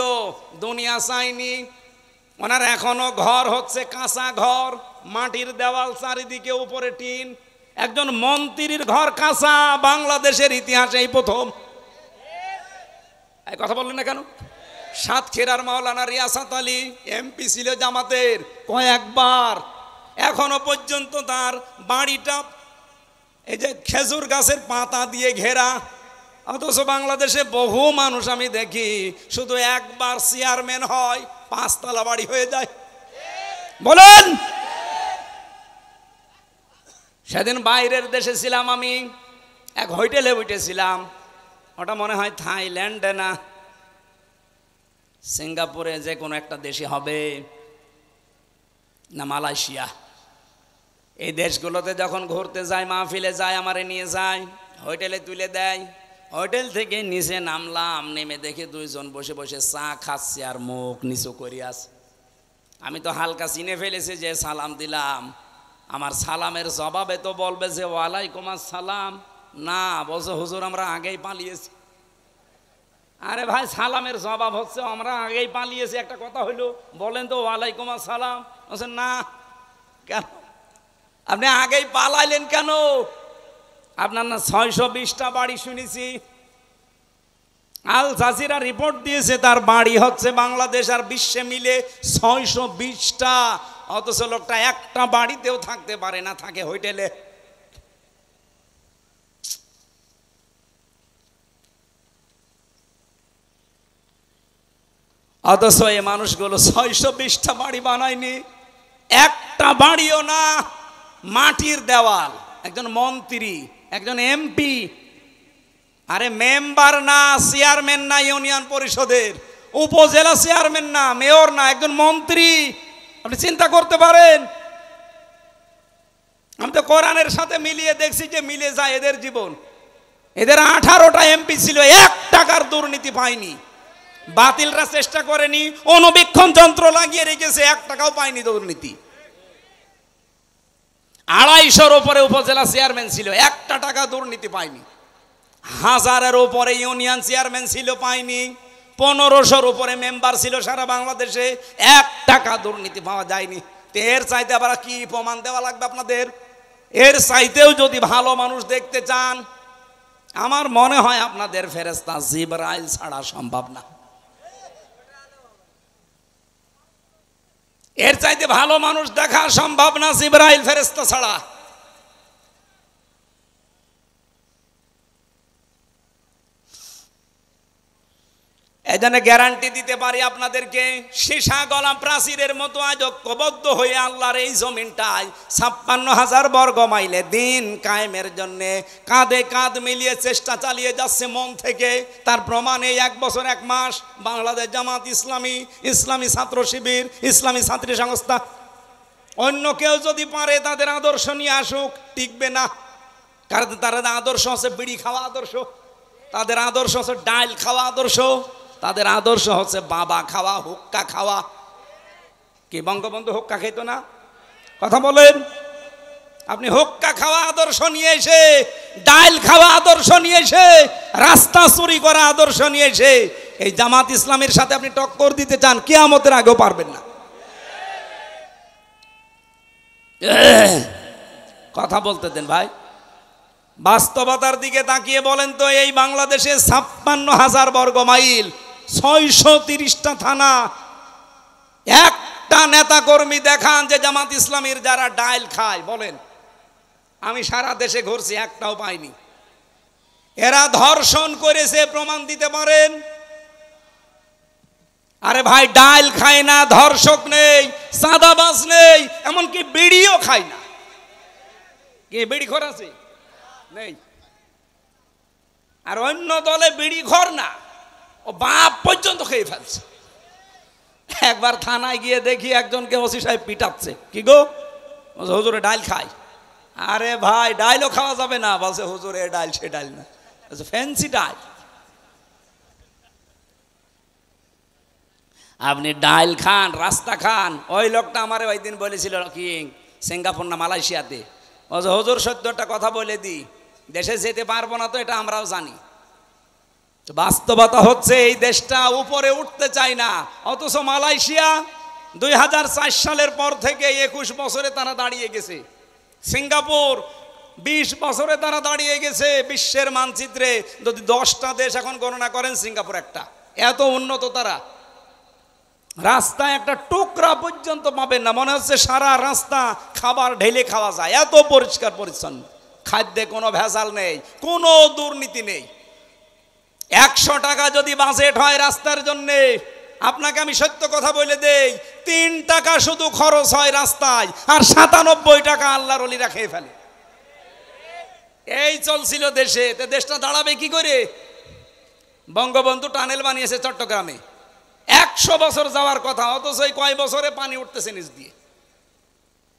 দুনিয়া চাইনি। ওনার এখনো ঘর হচ্ছে কাঁচা ঘর, মাটির দেওয়াল, চারিদিকে উপরে টিন। একজন মন্ত্রীর ঘর কাঁচা বাংলাদেশের ইতিহাসে এই প্রথম। এই কথা বললেন না কেন? সাতক্ষীরার মাওলানা রিয়াসাত আলী এমপি ছিল জামাতের কয়েকবার, এখনো পর্যন্ত তার বাড়িটা এই যে খেজুর গাছের পাতা দিয়ে ঘেরা। অথচ বাংলাদেশে বহু মানুষ আমি দেখি শুধু একবার চেয়ারম্যান হয় ৫ তলা বাড়ি হয়ে যায়। বলেন, সেদিন বাইরের দেশে ছিলাম আমি, এক হোটেলে উঠেছিলাম, ওটা মনে হয় থাইল্যান্ডে না সিঙ্গাপুরে, যে কোনো একটা দেশে হবে, না মালয়েশিয়া। এই দেশগুলোতে যখন ঘুরতে যায়, মাহফিলে যায়, আমারে নিয়ে যায়, হোটেলে তুলে দেয়। হোটেল থেকে নিচে নামলাম, নেমে দেখে 2 জন বসে বসে চা খাচ্ছে আর মুখ নিচু করে আছে। আমি তো হালকা চিনে ফেলেছি, যে সালাম দিলাম, আমার সালামের জবাবে তো বলবে যে ওয়ালাইকুম আসসালাম, না বলছে হুজুর আমরা আগেই পালিয়েছি। আরে ভাই, সালামের জবাব হচ্ছে আমরা আগেই পালিয়েছি, একটা কথা হইলো, বলেন তো ওয়ালাইকুম আসসালাম। বলছেন না। কেন আপনি আগেই পালাইলেন কেন? আপনার না 620টা বাড়ি শুনেছি, আল জাজিরা রিপোর্ট দিয়েছে তার বাড়ি হচ্ছে বাংলাদেশ আর বিশ্বে মিলে 620টা, অথচ লোকটা একটা বাড়িতেও থাকতে পারে না, থাকে হোটেলে। অথচ এই মানুষগুলো 620টা বাড়ি বানায়নি, একটা বাড়িও না, মাটির দেওয়াল। একজন মন্ত্রী, একজন এমপি, আরে মেম্বার না, চেয়ারম্যান না ইউনিয়ন পরিষদের, উপজেলা চেয়ারম্যান না, মেয়র না, একজন মন্ত্রী। আপনি চিন্তা করতে পারেন? আমি তো কোরআনের সাথে মিলিয়ে দেখছি যে মিলে যায় এদের জীবন। এদের 18টা এমপি ছিল, 1 টাকার দুর্নীতি পায়নি। বাতিলরা চেষ্টা করেনি, অনুবীক্ষণ যন্ত্র লাগিয়ে রেখেছে, 1 টাকাও পায়নি দুর্নীতি। 250-এর উপরে উপজেলা চেয়ারম্যান ছিল, 1 টাকা দুর্নীতি পায়নি। 1000-এর উপরে ইউনিয়ন চেয়ারম্যান ছিল, পায়নি। 1500-এর উপরে মেম্বার ছিল সারা বাংলাদেশে, 1 টাকা দুর্নীতি পাওয়া যায়নি। এর চাইতে আবার কি প্রমাণ দেওয়া লাগবে আপনাদের? এর চাইতেও যদি ভালো মানুষ দেখতে চান, আমার মনে হয় আপনাদের ফেরেশতা জিবরাইল ছাড়া সম্ভব না। এর চাইতে ভালো মানুষ দেখা সম্ভব না জিবরাইল ফেরেশতা ছাড়া। এজন্য গ্যারান্টি দিতে পারি আপনাদেরকে, সীসা গলা প্রাচীরের মতো আজ ঐক্যবদ্ধ হয়ে আল্লাহর এই জমিনটায় 56,000 বর্গ মাইলে দিন কায়েমের জন্যে কাঁধে কাঁধ মিলিয়ে চেষ্টা চালিয়ে যাচ্ছে মন থেকে। তার প্রমাণ এই 1 বছর 1 মাস বাংলাদেশ জামাত ইসলামী, ইসলামী ছাত্র শিবির, ইসলামী ছাত্রী সংস্থা। অন্য কেউ যদি পারে তাদের আদর্শ নিয়ে আসুক, টিকবে না। কারণ তাদের আদর্শ হচ্ছে বিড়ি খাওয়া আদর্শ, তাদের আদর্শ হচ্ছে ডাল খাওয়া আদর্শ, তাদের আদর্শ হচ্ছে বাবা খাওয়া, হুক্কা খাওয়া। কি বঙ্গবন্ধু হুক্কা খেত না? কথা বলেন। আপনি হুক্কা খাওয়া আদর্শ নিয়ে এসে, ডাইল খাওয়া আদর্শ নিয়ে এসে, রাস্তা চুরি করা আদর্শ নিয়ে এসে এই জামাত ইসলামের সাথে আপনি টক্কর দিতে চান, কিয়ামতের আগেও পারবেন না। কথা বলতে দেন ভাই। বাস্তবতার দিকে তাকিয়ে বলেন তো, এই বাংলাদেশে 56,000 বর্গ মাইল, 630টা থানা, একটা নেতা কর্মী দেখান যে জামাত ইসলামীর যারা ডাইল খায়, বলেন। আমি সারা দেশে ঘুরছি, একটাও পাইনি। এরা ধর্ষণ করেছে, প্রমাণ দিতে পারেন? আরে ভাই, ডাইল খায় না, ধর্ষক নেই, চাঁদাবাজ নেই, এমনকি বিড়িও খায় না। কে বিড়ি খোর আছে? নেই। আর অন্য দলে বিড়ি ঘর না, ও বাপ পর্যন্ত খেয়ে ফেলছে। একবার থানায় গিয়ে দেখি একজনকে ওসি সাহেব পিটাচ্ছে। কি গো? হুজুরে ডাইল খায়। আরে ভাই, ডাইলও খাওয়া যাবে না। বলছে হুজুর এ ডাইল সে ডাইল না, ফ্যান্সি ডাইল। আপনি ডাইল খান, রাস্তা খান। ওই লোকটা আমারে ওই দিন বলেছিল, কি সিঙ্গাপুর না মালয়েশিয়াতে, হুজুর সত্য একটা কথা বলে দিই, দেশে যেতে পারবো না তো এটা আমরাও জানি। বাস্তবতা হচ্ছে এই দেশটা উপরে উঠতে চায় না, অথচ মালয়েশিয়া 2004 সালের পর থেকে 21 বছরে তারা দাঁড়িয়ে গেছে। সিঙ্গাপুর 20 বছরে তারা দাঁড়িয়ে গেছে বিশ্বের মানচিত্রে। যদি 10টা দেশ এখন গণনা করেন, সিঙ্গাপুর একটা। এত উন্নত তারা। রাস্তায় একটা টুকরা পর্যন্ত পাবেন না, মনে হচ্ছে সারা রাস্তা খাবার ঢেলে খাওয়া যায়, এত পরিষ্কার পরিচ্ছন্ন। খাদ্যে কোনো ভেজাল নেই, কোনো দুর্নীতি নেই। 100 টাকা যদি বাজেট হয় রাস্তার জন্যে, আপনাকে আমি সত্য কথা বলে দেই, 3 টাকা শুধু খরচ হয় রাস্তায়, আর 97 টাকা আল্লাহর ওলিরা খেয়ে ফেলে। এই চলছিল দেশে। দেশটা দাঁড়াবে কি করে? বঙ্গবন্ধু টানেল বানিয়েছে চট্টগ্রামে, 100 বছর যাওয়ার কথা, অথচ এই কয় বছরে পানি উঠতেছে নিচ দিয়ে।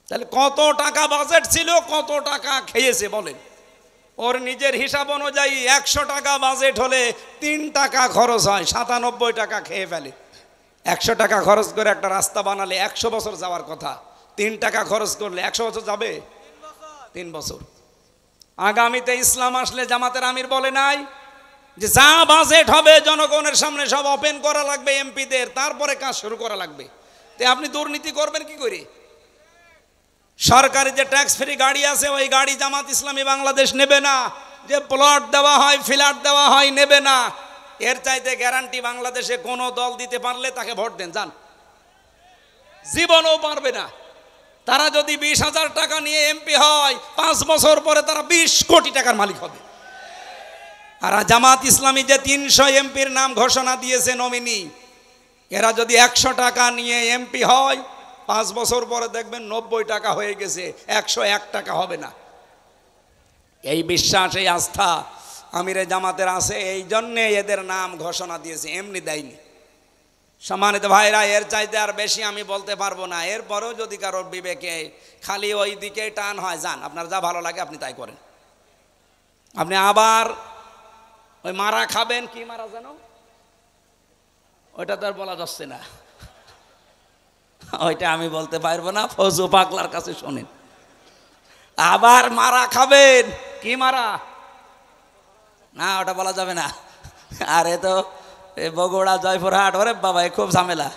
তাহলে কত টাকা বাজেট ছিল, কত টাকা খেয়েছে বলেন? ওর নিজের হিসাব অনুযায়ী 100 টাকা বাজেট হলে 3 টাকা খরচ হয়, 97 টাকা খেয়ে ফেলে। 100 টাকা খরচ করে একটা রাস্তা বানালে 100 বছর যাওয়ার কথা, 3 টাকা খরচ করলে 100 বছর যাবে? 3 বছর। আগামীতে ইসলাম আসলে জামাতের আমির বলে নাই যে যা বাজেট হবে জনগণের সামনে সব ওপেন করা লাগবে এমপিদের, তারপরে কাজ শুরু করা লাগবে। তো আপনি দুর্নীতি করবেন কি করে? সরকারি যে ট্যাক্স ফ্রি গাড়ি আছে, ওই গাড়ি জামাত ইসলামী বাংলাদেশ নেবে না। যে প্লট দেওয়া হয়, ফ্ল্যাট দেওয়া হয়, নেবে না। এর চাইতে গ্যারান্টি বাংলাদেশে কোনো দল দিতে পারলে তাকে ভোট দেন, যান। জীবনও পারবে না। তারা যদি 20,000 টাকা নিয়ে এমপি হয়, 5 বছর পরে তারা 20 কোটি টাকার মালিক হবে। আর জামাত ইসলামী যে 300 এমপির নাম ঘোষণা দিয়েছে নমিনি, এরা যদি 100 টাকা নিয়ে এমপি হয়, 5 বছর পরে দেখবেন 90 টাকা হয়ে গেছে, 101 টাকা হবে না। এই বিশ্বাস, এই আস্থা আমিরে জামাতের আছে, এই জন্যে এদের নাম ঘোষণা দিয়েছে, এমনি দেয়নি। সম্মানিত ভাইরা, এর চাইতে আর বেশি আমি বলতে পারবো না। এরপরেও যদি কারোর বিবেকে খালি ওই দিকে টান হয়, যান, আপনার যা ভালো লাগে আপনি তাই করেন। আপনি আবার ওই মারা খাবেন, কি মারা জানো, ওইটা তো আর বলা যাচ্ছে না, ওইটা আমি বলতে পারবো না, ফজু পাগলার কাছে শোনেন। আবার মারা খাবেন, কি মারা, না ওটা বলা যাবে না। আরে তো বগুড়া, জয়পুরহাট, ওরে বাবা খুব ঝামেলা।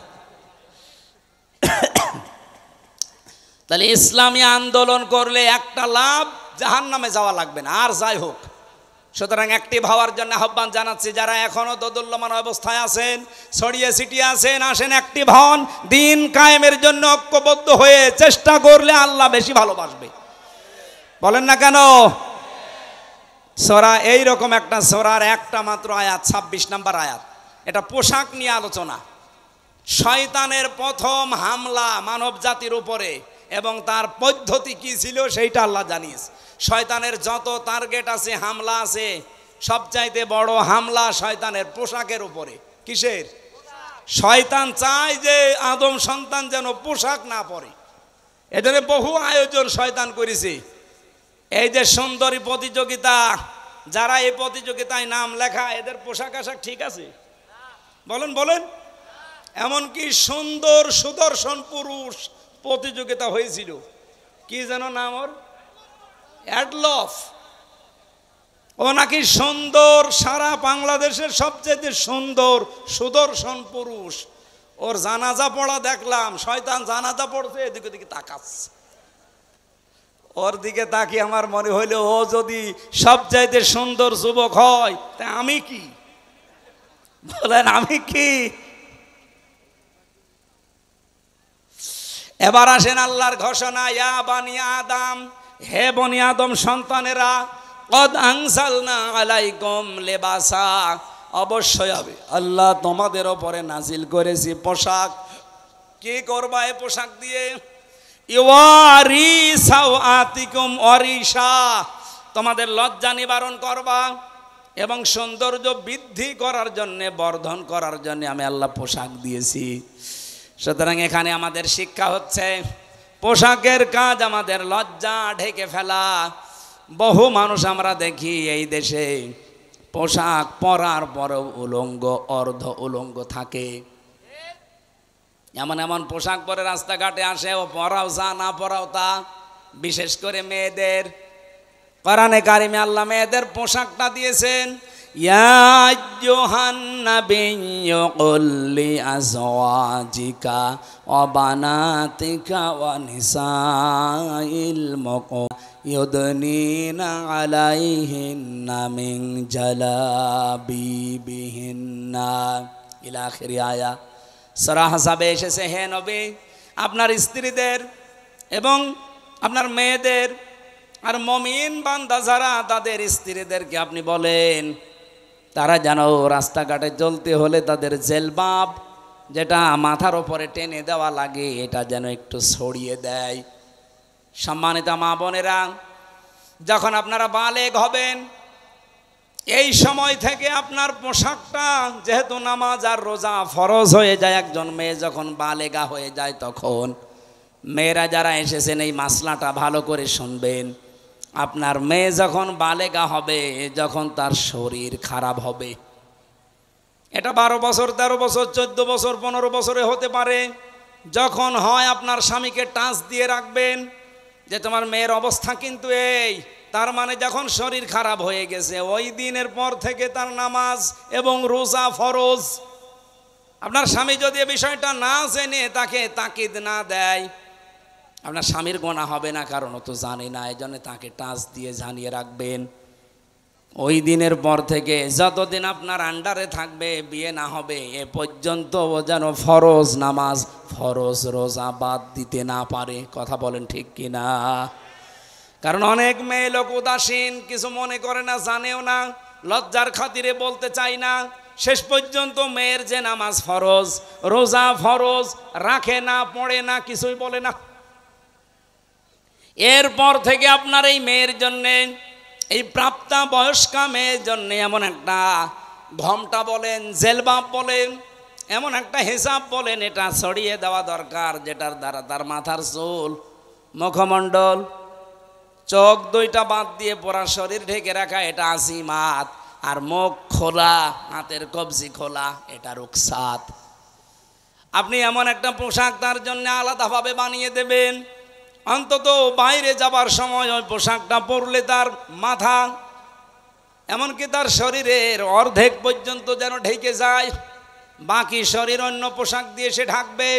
তাহলে ইসলামী আন্দোলন করলে একটা লাভ, জাহান্নামে যাওয়া লাগবে না। আর যাই হোক, সুতরাং অ্যাক্টিভ হওয়ার জন্য আহ্বান জানাচ্ছি। যারা এখনো দোদুল্যমান অবস্থায় আছেন, ছড়িয়ে ছিটিয়ে আছেন, আসেন অ্যাক্টিভ হন। দিন কায়েমের জন্য ঐক্যবদ্ধ হয়ে চেষ্টা করলে আল্লাহ বেশি ভালোবাসবে। বলেন না কেন? সূরা, এইরকম একটা সূরার একটা মাত্র আয়াত, 26 নম্বর আয়াত, এটা পোশাক নিয়ে আলোচনা। শয়তানের প্রথম হামলা মানব জাতির উপরে এবং তার পদ্ধতি কি ছিল সেইটা আল্লাহ জানিয়েছে। শয়তানের যত টার্গেট আছে, হামলা আছে, সবচাইতে বড় হামলা শয়তানের পোশাকের উপরে। কিসের? শয়তান চায় যে আদম সন্তান যেন পোশাক না পরে। এজন্য বহু আয়োজন শয়তান করেছে। এই যে সুন্দরী প্রতিযোগিতা, যারা এই প্রতিযোগিতায় নাম লেখা, এদের পোশাক আশাক ঠিক আছে? বলেন বলেন। এমনকি সুন্দর সুদর্শন পুরুষ প্রতিযোগিতা হয়েছিল, কি যেন নাম ওর, অ্যাডলফ, ও নাকি সুন্দর, সারা বাংলাদেশের সবচেয়ে সুন্দর সুদর্শন পুরুষ। ওর জানাজা পড়া দেখলাম, শয়তান জানাজা পড়ছে, এদিকে দিকে তাকাচ্ছে। ওর দিকে তাকিয়ে আমার মনে হইল ও যদি সবচাইতে সুন্দর যুবক হয় তা আমি কি? বলেন আমি কি? এবার আসেন আল্লাহর ঘোষণা, ইয়া বানি আদম, হে বনি আদম সন্তানেরা, কদ আনজালনা আলাইকুম লিবাসা, অবশ্যই হবে আল্লাহ তোমাদের ওপরে নাজিল করেছি পোশাক। কি করবা এই পোশাক দিয়ে? ইওয়ারি সাওআতিকুম ওয়ারিশা, তোমাদের লজ্জা নিবারণ করবা এবং সৌন্দর্য বৃদ্ধি করার জন্য, বর্ধন করার জন্য আমি আল্লাহ পোশাক দিয়েছি। সুতরাং এখানে আমাদের শিক্ষা হচ্ছে পোশাকের কাজ আমাদের লজ্জা ঢেকে ফেলা। বহু মানুষ আমরা দেখি এই দেশে পোশাক পরার পরও উলঙ্গ, অর্ধ উলঙ্গ থাকে। এমন এমন পোশাক পরে রাস্তাঘাটে আসে, ও পরাও যা না পরাও তা। বিশেষ করে মেয়েদের, কোরআনে কারিমে আল্লাহ মেয়েদের পোশাকটা দিয়েছেন, ইয়া আইয়ুহান নাবিয়্যু কুল লিআজওয়াজিকা ওয়া বানাতিকা ওয়া নিসাইল মুমিনিনা আলাইহিন্না মিন জালাবিবিহিন্না ইলা আখির আয়া। সূরা হাসাবে এসেছে, হে নবী আপনার স্ত্রীদের এবং আপনার মেয়েদের আর মুমিন বান্দা যারা, তাদের স্ত্রীদেরকে আপনি বলেন তারা যেন রাস্তাঘাটে চলতে হলে তাদের জেলবাব, যেটা মাথার ওপরে টেনে দেওয়া লাগে, এটা যেন একটু ছড়িয়ে দেয়। সম্মানিত মা বোনেরা, যখন আপনারা বালেগ হবেন এই সময় থেকে আপনার পোশাকটা, যেহেতু নামাজ আর রোজা ফরজ হয়ে যায়, একজন মেয়ে যখন বালেগা হয়ে যায় তখন, মেয়েরা যারা এসেছেন এই মাসলাটা ভালো করে শুনবেন। আপনার মেয়ে যখন বালেগা হবে, যখন তার শরীর খারাপ হবে, এটা 12 বছর, 13 বছর, 14 বছর, 15 বছরে হতে পারে, যখন হয় আপনার স্বামীকে টাচ দিয়ে রাখবেন যে তোমার মেয়ের অবস্থা কিন্তু এই। তার মানে যখন শরীর খারাপ হয়ে গেছে, ওই দিনের পর থেকে তার নামাজ এবং রোজা ফরজ। আপনার স্বামী যদি এই বিষয়টা না জেনে তাকে তাকিদ না দেয়, আপনার স্বামীর গোনা হবে না, কারণ ও তো জানে না, এই জন্য তাকে টাচ দিয়ে জানিয়ে রাখবেন। ওই দিনের পর থেকে যতদিন আপনার আন্ডারে থাকবে, বিয়ে না হবে এ পর্যন্ত, ও যেন ফরজ নামাজ, ফরজ রোজা বাদ দিতে না পারে। কথা বলেন ঠিক কিনা? কারণ অনেক মেয়ে লোক উদাসীন, কিছু মনে করে না, জানেও না, লজ্জার খাতিরে বলতে চাই না, শেষ পর্যন্ত মেয়ের যে নামাজ ফরজ, রোজা ফরজ, রাখে না, পড়ে না, কিছুই বলে না। এরপর থেকে আপনার এই মেয়ের জন্যে, এই প্রাপ্তা বয়স্কা মেয়ের জন্যে এমন একটা ঘোমটা বলেন, জেলবাব বলেন, এমন একটা হিসাব বলেন, এটা ছড়িয়ে দেওয়া দরকার, যেটার দ্বারা তার মাথার চুল, মুখমণ্ডল, চোখ দুইটা বাদ দিয়ে পুরা শরীর ঢেকে রাখা, এটা আজিমাত। আর মুখ খোলা, হাতের কবজি খোলা, এটা রুকসাত। আপনি এমন একটা পোশাক তার জন্য আলাদাভাবে বানিয়ে দেবেন, অন্তত বাইরে যাবার সময় ওই পোশাকটা পরলে তার মাথা, এমনকি তার শরীরের অর্ধেক পর্যন্ত যেন ঢেকে যায়, বাকি শরীর অন্য পোশাক দিয়ে সে ঢাকবে।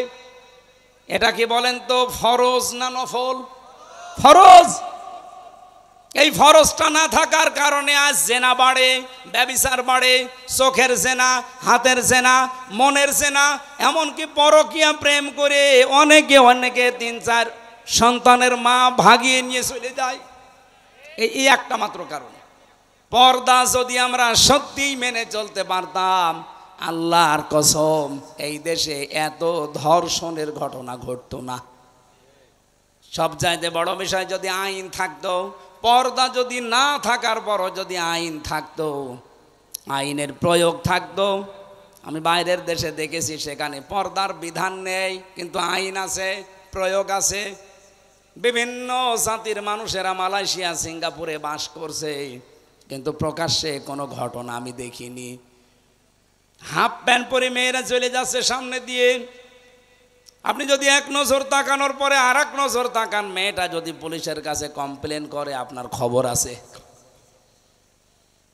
এটা কি বলেন তো ফরজ না নফল? ফরজ। এই ফরজটা না থাকার কারণে আজ জেনা বাড়ে, ব্যভিচার বাড়ে, চোখের জেনা, হাতের জেনা, মনের জেনা, এমনকি পরকীয়া প্রেম করে অনেকে 3-4 সন্তানের মা ভাগিয়ে নিয়ে চলে যায়। এই একটা মাত্র কারণে। পর্দা যদি আমরা সত্যিই মেনে চলতে পারতাম, আল্লাহর কসম এই দেশে এত ধর্ষণের ঘটনা ঘটতো না। সবচাইতে বড় বিষয়, যদি আইন থাকতো, পর্দা যদি না থাকার পরও যদি আইন থাকতো, আইনের প্রয়োগ থাকতো। আমি বাইরের দেশে দেখেছি, সেখানে পর্দার বিধান নেই, কিন্তু আইন আছে, প্রয়োগ আছে। বিভিন্ন জাতির মানুষেরা মালয়েশিয়া, সিঙ্গাপুরে বাস করছে, কিন্তু প্রকাশ্যে কোনো ঘটনা আমি দেখিনি। হাফ প্যান্ট পরে মেয়েরা চলে যাচ্ছে সামনে দিয়ে, আপনি যদি এক নজর তাকানোর পরে আর এক নজর তাকান, মেয়েটা যদি পুলিশের কাছে কমপ্লেন করে আপনার খবর আছে।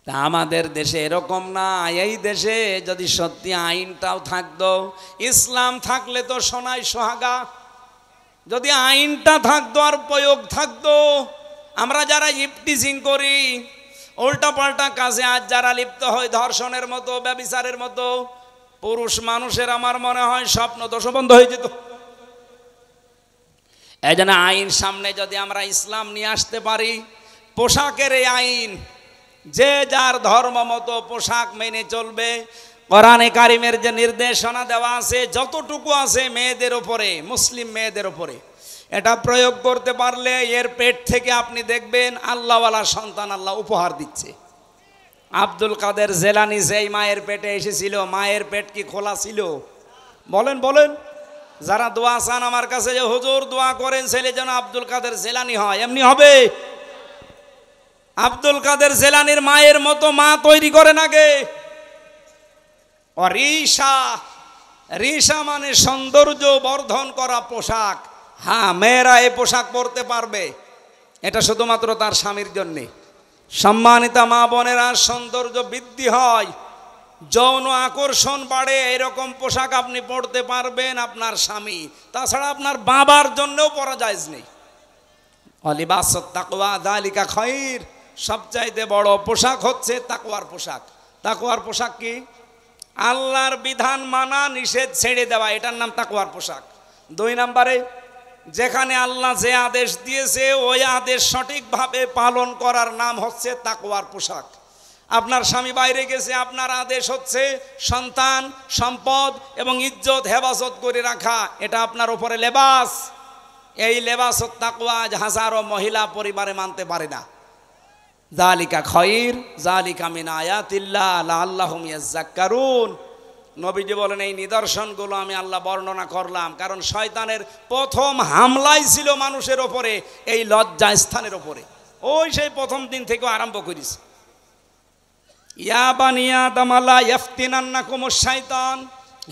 তা আমাদের দেশে এরকম না। এই দেশে যদি সত্যি আইনটাও থাকতো, ইসলাম থাকলে তো সোনায় সোহাগা, যদি আইনটা থাকতো আর প্রয়োগ থাকতো, আমরা যারা ইফটিজিং করি, উল্টা পাল্টা কাজে আজ যারা লিপ্ত হয়, ধর্ষণের মতো, ব্যভিচারের মতো, পুরুষ মানুষের আমার মনে হয় স্বপ্ন দোষ বন্ধ হয়ে যেত। এই জন্য আইন সামনে যদি আমরা ইসলাম নিয়ে আসতে পারি, পোশাকের এই আইন, যে যার ধর্ম মতো পোশাক মেনে চলবে। কোরআনে কারিমের যে নির্দেশনা দেওয়া আছে, যতটুকু আছে মেয়েদের উপরে, মুসলিম মেয়েদের উপরে, এটা প্রয়োগ করতে পারলে এর পেট থেকে আপনি দেখবেন আল্লাহওয়ালা সন্তান আল্লাহ উপহার দিচ্ছে। আব্দুল কাদের জেলানি যেই মায়ের পেটে এসেছিল, মায়ের পেট কি খোলা ছিল? বলেন বলেন। যারা দোয়া চান আমার কাছে যে হুজুর দোয়া করেন ছেলে যেন আব্দুল কাদের জেলানি হয়, এমনি হবে? আব্দুল কাদের জেলানির মায়ের মতো মা তৈরি করেন আগে। রিসা, রিসা মানে সৌন্দর্য বর্ধন করা পোশাক। হ্যাঁ, মেয়েরা এই পোশাক পরতে পারবে, এটা শুধুমাত্র তার স্বামীর জন্যে। সম্মানিতা মা বোনেরা, সৌন্দর্য বৃদ্ধি হয়, যৌন আকর্ষণ বাড়ে, এরকম পোশাক আপনি পরতে পারবেন আপনার স্বামী, তাছাড়া আপনার বাবার জন্যও পরা জায়েজ নেই। লিবাসুত তাকওয়া যালিকা খায়র, সবচাইতে বড় পোশাক হচ্ছে তাকওয়ার পোশাক। তাকওয়ার পোশাক কি? আল্লাহর বিধান মানা, নিষেধ ছেড়ে দেওয়া, এটার নাম তাকওয়ার পোশাক। 2 নম্বরে, যেখানে আল্লাহ যে আদেশ দিয়েছে ওই আদেশ সঠিকভাবে পালন করার নাম হচ্ছে তাকওয়ার পোশাক। আপনার স্বামী বাইরে গেছে, আপনার আদেশ হচ্ছে সন্তান, সম্পদ এবং ইজ্জত হেফাজত করে রাখা, এটা আপনার উপরে লেবাস। এই লেবাসুত তাকওয়া হাজারো মহিলা পরিবারে মানতে পারে না। যালিকা খায়র, যালিকা মিন আয়াতিল্লাহ লাআল্লাহুম ইয়াযাক্কারুন। নবীজি বলেন এই নিদর্শনগুলো আমি আল্লাহ বর্ণনা করলাম কারণ শয়তানের প্রথম হামলাই ছিল মানুষের ওপরে, এই লজ্জা স্থানের ওপরে। ওই সেই প্রথম দিন থেকে আরম্ভ করেছে। ইয়া বানি আদম লা ইয়াফতিনান্নাকুমুশ শাইতান,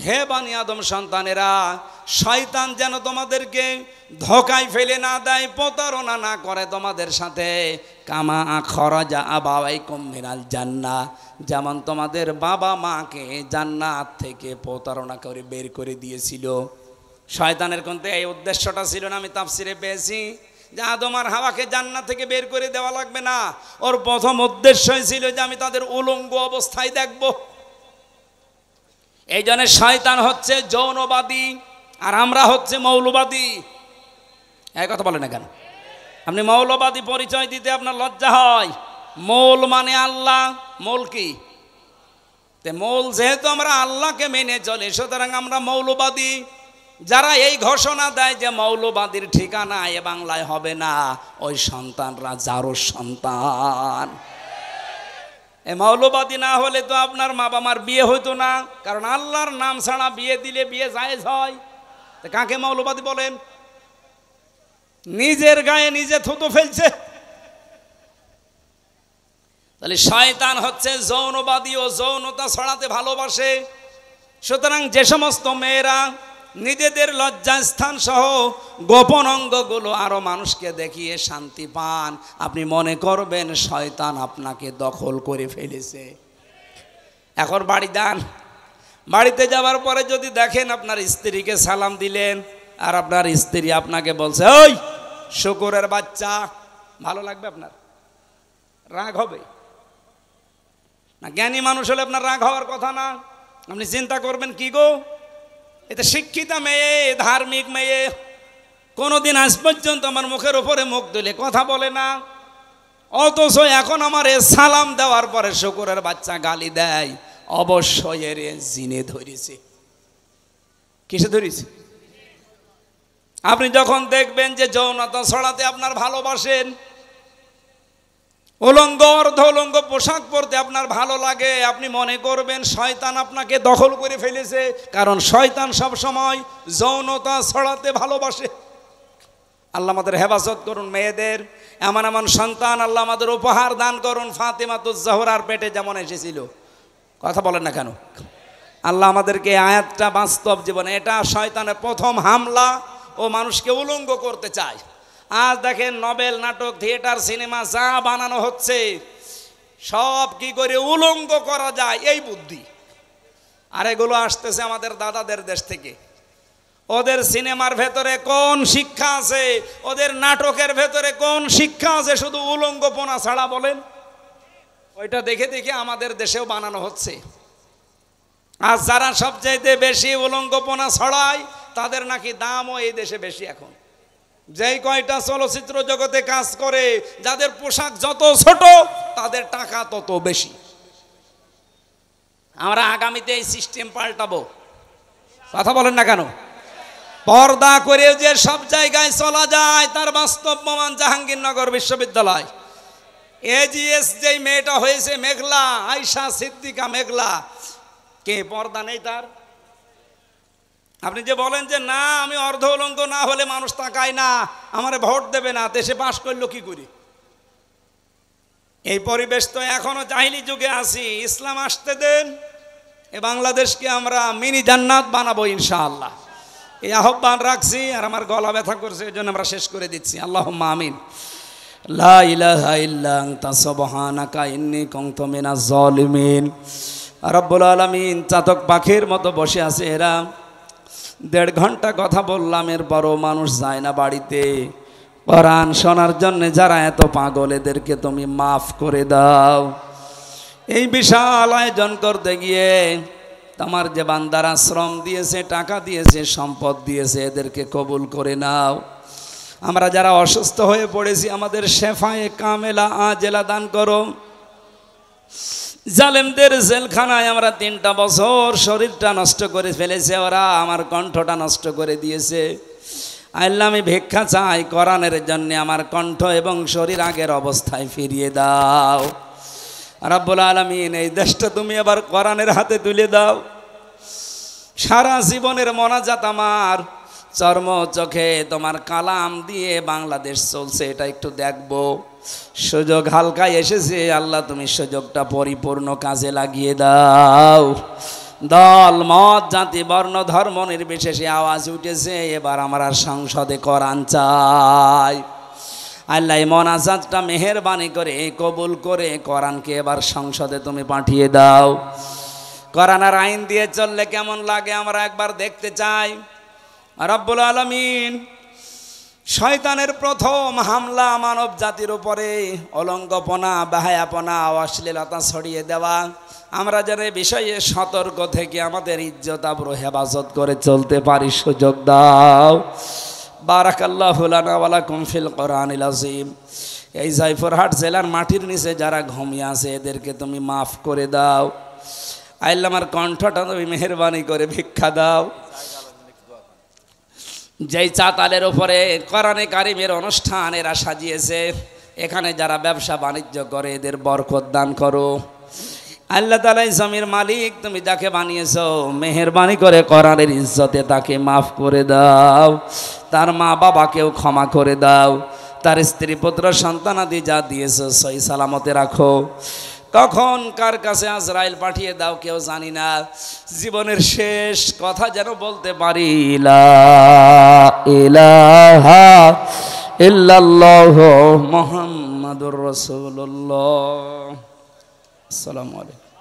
হে বানি আদম সন্তানেরা, শয়তান যেন তোমাদেরকে ধোঁকায় ফেলে না দেয়, প্রতারণা না করে তোমাদের সাথে। কামা খরাজা আবাওয়াইকুম মিনাল জান্নাহ, যেমন তোমাদের বাবা মাকে জান্নাত থেকে প্রতারণা করে বের করে দিয়েছিল। শয়তানের কিন্তু এই উদ্দেশ্যটা ছিল না, আমি তাফসিরে পেয়েছি যে আদম আর হাওয়াকে জান্নাত থেকে বের করে দেওয়া লাগবে না। ওর প্রথম উদ্দেশ্যই ছিল যে আমি তাদের উলঙ্গ অবস্থায় দেখব। এই জন্য শয়তান হচ্ছে যৌনবাদী আর আমরা হচ্ছে মৌলবাদী। এই কথা বলে না কেন? আপনি মৌলবাদী পরিচয় দিতে আপনার লজ্জা হয়। মৌল মানে আল্লাহ, মৌল কি? মৌল যেহেতু আমরা আল্লাহকে মেনে চলি, সুতরাং আমরা মৌলবাদী। যারা এই ঘোষণা দেয় যে মৌলবাদীর ঠিকানা এ বাংলায় হবে না, ওই সন্তানরা যারও সন্তান। এই মৌলবাদী না হলে তো আপনার মা বাবার বিয়ে হইতো না, কারণ আল্লাহর নাম ছাড়া বিয়ে দিলে বিয়ে জায়েজ হয়। কাকে মৌলবাদী বলেন? নিজের গায়ে নিজে থুতু ফেলছে। তাহলে শয়তান হচ্ছে যৌনবাদী ও যৌনতা ছড়াতে ভালোবাসে। সুতরাং যে সমস্ত মেয়েরা নিজেদের লজ্জাস্থান সহ গোপন অঙ্গগুলো আরো মানুষকে দেখিয়ে শান্তি পান, আপনি মনে করবেন শয়তান আপনাকে দখল করে ফেলেছে। এখন বাড়ি যান, বাড়িতে যাওয়ার পরে যদি দেখেন আপনার স্ত্রীকে সালাম দিলেন আর আপনার স্ত্রী আপনাকে বলছে ওই শুকুরের বাচ্চা, ভালো লাগবে? আপনার রাগ হবে না? জ্ঞানী মানুষ হলে আপনার রাগ হওয়ার কথা না। আপনি চিন্তা করবেন কি গো, এটা শিক্ষিতা মেয়ে, ধার্মিক মেয়ে, কোনোদিন আজ পর্যন্ত আমার মুখের উপরে মুখ দিলে কথা বলে না, অথচ এখন আমার সালাম দেওয়ার পরে শুকুরের বাচ্চা গালি দেয়। অবশ্যই এর জিনে ধরেছে। কিসে ধরেছে? আপনি যখন দেখবেন যে যৌনতা ছড়াতে আপনার ভালোবাসেন, উলঙ্গ অর্ধ উলঙ্গ পোশাক পরতে আপনার ভালো লাগে, আপনি মনে করবেন শয়তান আপনাকে দখল করে ফেলেছে। কারণ শয়তান সব সময় যৌনতা ছড়াতে ভালোবাসে। আল্লাহ আমাদের হেফাজত করুন। মেয়েদের এমন এমন সন্তান আল্লাহ আমাদের উপহার দান করুন। ফাতেমাতুজ জোহরার পেটে যেমন এসেছিল, কথা বলেন না কেন? আল্লাহ আমাদেরকে আয়াতটা বাস্তব জীবনে, এটা শয়তানের প্রথম হামলা, ও মানুষকে উলঙ্গ করতে চায়। আজ দেখেন নবেল, নাটক, থিয়েটার, সিনেমা যা বানানো হচ্ছে সব কি করে উলঙ্গ করা যায় এই বুদ্ধি। আর এগুলো আসতেছে আমাদের দাদাদের দেশ থেকে। ওদের সিনেমার ভেতরে কোন শিক্ষা আছে, ওদের নাটকের ভেতরে কোন শিক্ষা আছে? শুধু উলঙ্গপনা ছাড়া বলেন। ওইটা দেখে দেখে আমাদের দেশেও বানানো হচ্ছে। আর যারা সবচাইতে বেশি উলঙ্গপনা ছড়ায় তাদের নাকি দামও এই দেশে বেশি। এখন যেই কয়টা চলচ্চিত্র জগতে কাজ করে, যাদের পোশাক যত ছোট তাদের টাকা তত বেশি। আমরা আগামীতে এই সিস্টেম পাল্টাবো। কথা বলেন না কেন? পর্দা করে যে সব জায়গায় চলা যায় তার বাস্তব প্রমাণ জাহাঙ্গীরনগর বিশ্ববিদ্যালয়। এজিএস যেই মেয়েটা হয়েছে মেঘলা, আয়শা সিদ্দিকা মেঘলা, কে পর্দা নেই তার? আপনি যে বলেন যে না আমি অর্ধ উলঙ্গ না হলে মানুষ তাকায় না, আমারে ভোট দেবে না, দেশে পাশ করলো কি করে? এই পরিবেশ তো এখনো জাহিলি যুগে আছি। ইসলাম আসতে দেন, এ বাংলাদেশকে আমরা মিনি জান্নাত বানাবো ইনশাআল্লাহ। এই আহ্বান রাখছি। আর আমার গলা ব্যথা করছে, এই জন্য আমরা শেষ করে দিচ্ছি। আল্লাহুম্মা আমিন। লা ইলাহা ইল্লা আনতা সুবহানাকা ইন্নী কুনতু মিনাজ জালিমিন। রব্বুল আলামিন চাতক পাখির মতো বসে আছে এরা। 1.5 ঘন্টা কথা বললাম, এরপরও মানুষ যায় না বাড়িতে। কোরআন শোনার জন্য যারা এত পাগল, এদেরকে তুমি মাফ করে দাও। এই বিশাল আয়োজন করতে গিয়ে তোমার যে বান্দারা শ্রম দিয়েছে, টাকা দিয়েছে, সম্পদ দিয়েছে, এদেরকে কবুল করে নাও। আমরা যারা অসুস্থ হয়ে পড়েছি আমাদের শেফায়ে কামেলা আজেলা দান করো। জালেমদের জেলখানায় আমরা 3টা বছর শরীরটা নষ্ট করে ফেলেছে ওরা, আমার কণ্ঠটা নষ্ট করে দিয়েছে। আল্লাহ আমি ভিক্ষা চাই কোরআনের জন্য আমার কণ্ঠ এবং শরীর আগের অবস্থায় ফিরিয়ে দাও। রব্বুল আলামিন এই দেশটা তুমি এবার কোরআনের হাতে তুলে দাও। সারা জীবনের মোনাজাত আমার চর্ম চোখে তোমার কালাম দিয়ে বাংলাদেশ চলছে, এটা একটু দেখবো। সুযোগ হালকায় এসেছে, আল্লাহ তুমি সুযোগটা পরিপূর্ণ কাজে লাগিয়ে দাও। দল মত জাতি বর্ণ ধর্ম নির্বিশেষে আওয়াজ উঠেছে, এবার আমরা সংসদে কোরআন চাই। আল্লাহ মোনাজাতটা মেহেরবানি করে কবুল করে কোরআনকে এবার সংসদে তুমি পাঠিয়ে দাও। কোরআনের আইন দিয়ে চললে কেমন লাগে আমরা একবার দেখতে চাই। রব্বুল আলামিন শয়তানের প্রথম হামলা মানব জাতির উপরে অলঙ্গপনা, বাহায়াপনা, অশ্লীলতা ছড়িয়ে দেওয়া। আমরা যেন এই বিষয়ে সতর্ক থেকে আমাদের ইজ্জত আবরু হেফাজত করে চলতে পারি সুযোগ দাও। বারাকাল্লাহু লানা ওয়া লাকুম ফিল কোরআনিল আযীম। এই জয়পুরহাট জেলার মাটির নিচে যারা ঘুমিয়ে আছে এদেরকে তুমি মাফ করে দাও। আল্লাহ আমার কণ্ঠটা তুমি মেহেরবানি করে ভিক্ষা দাও। যেই চাতালের উপরে কোরআনে কারিমের অনুষ্ঠান এরা সাজিয়েছে, এখানে যারা ব্যবসা বাণিজ্য করে এদের বরকত দান করো। আল্লাহ তাআলা জমির মালিক, তুমি যাকে বানিয়েছো মেহেরবানি করে কোরআনের ইজ্জতে তাকে মাফ করে দাও। তার মা বাবাকেও ক্ষমা করে দাও। তার স্ত্রী পুত্র সন্তানাদি যা দিয়েছো সহি সালামতে রাখো। কখন কার কাছে আজরাইল পাঠিয়ে দাও কেউ জানি না। জীবনের শেষ কথা যেন বলতে পারি, লা ইলাহা ইল্লাল্লাহ মুহাম্মাদুর রাসূলুল্লাহ। আসসালামু আলাইকুম।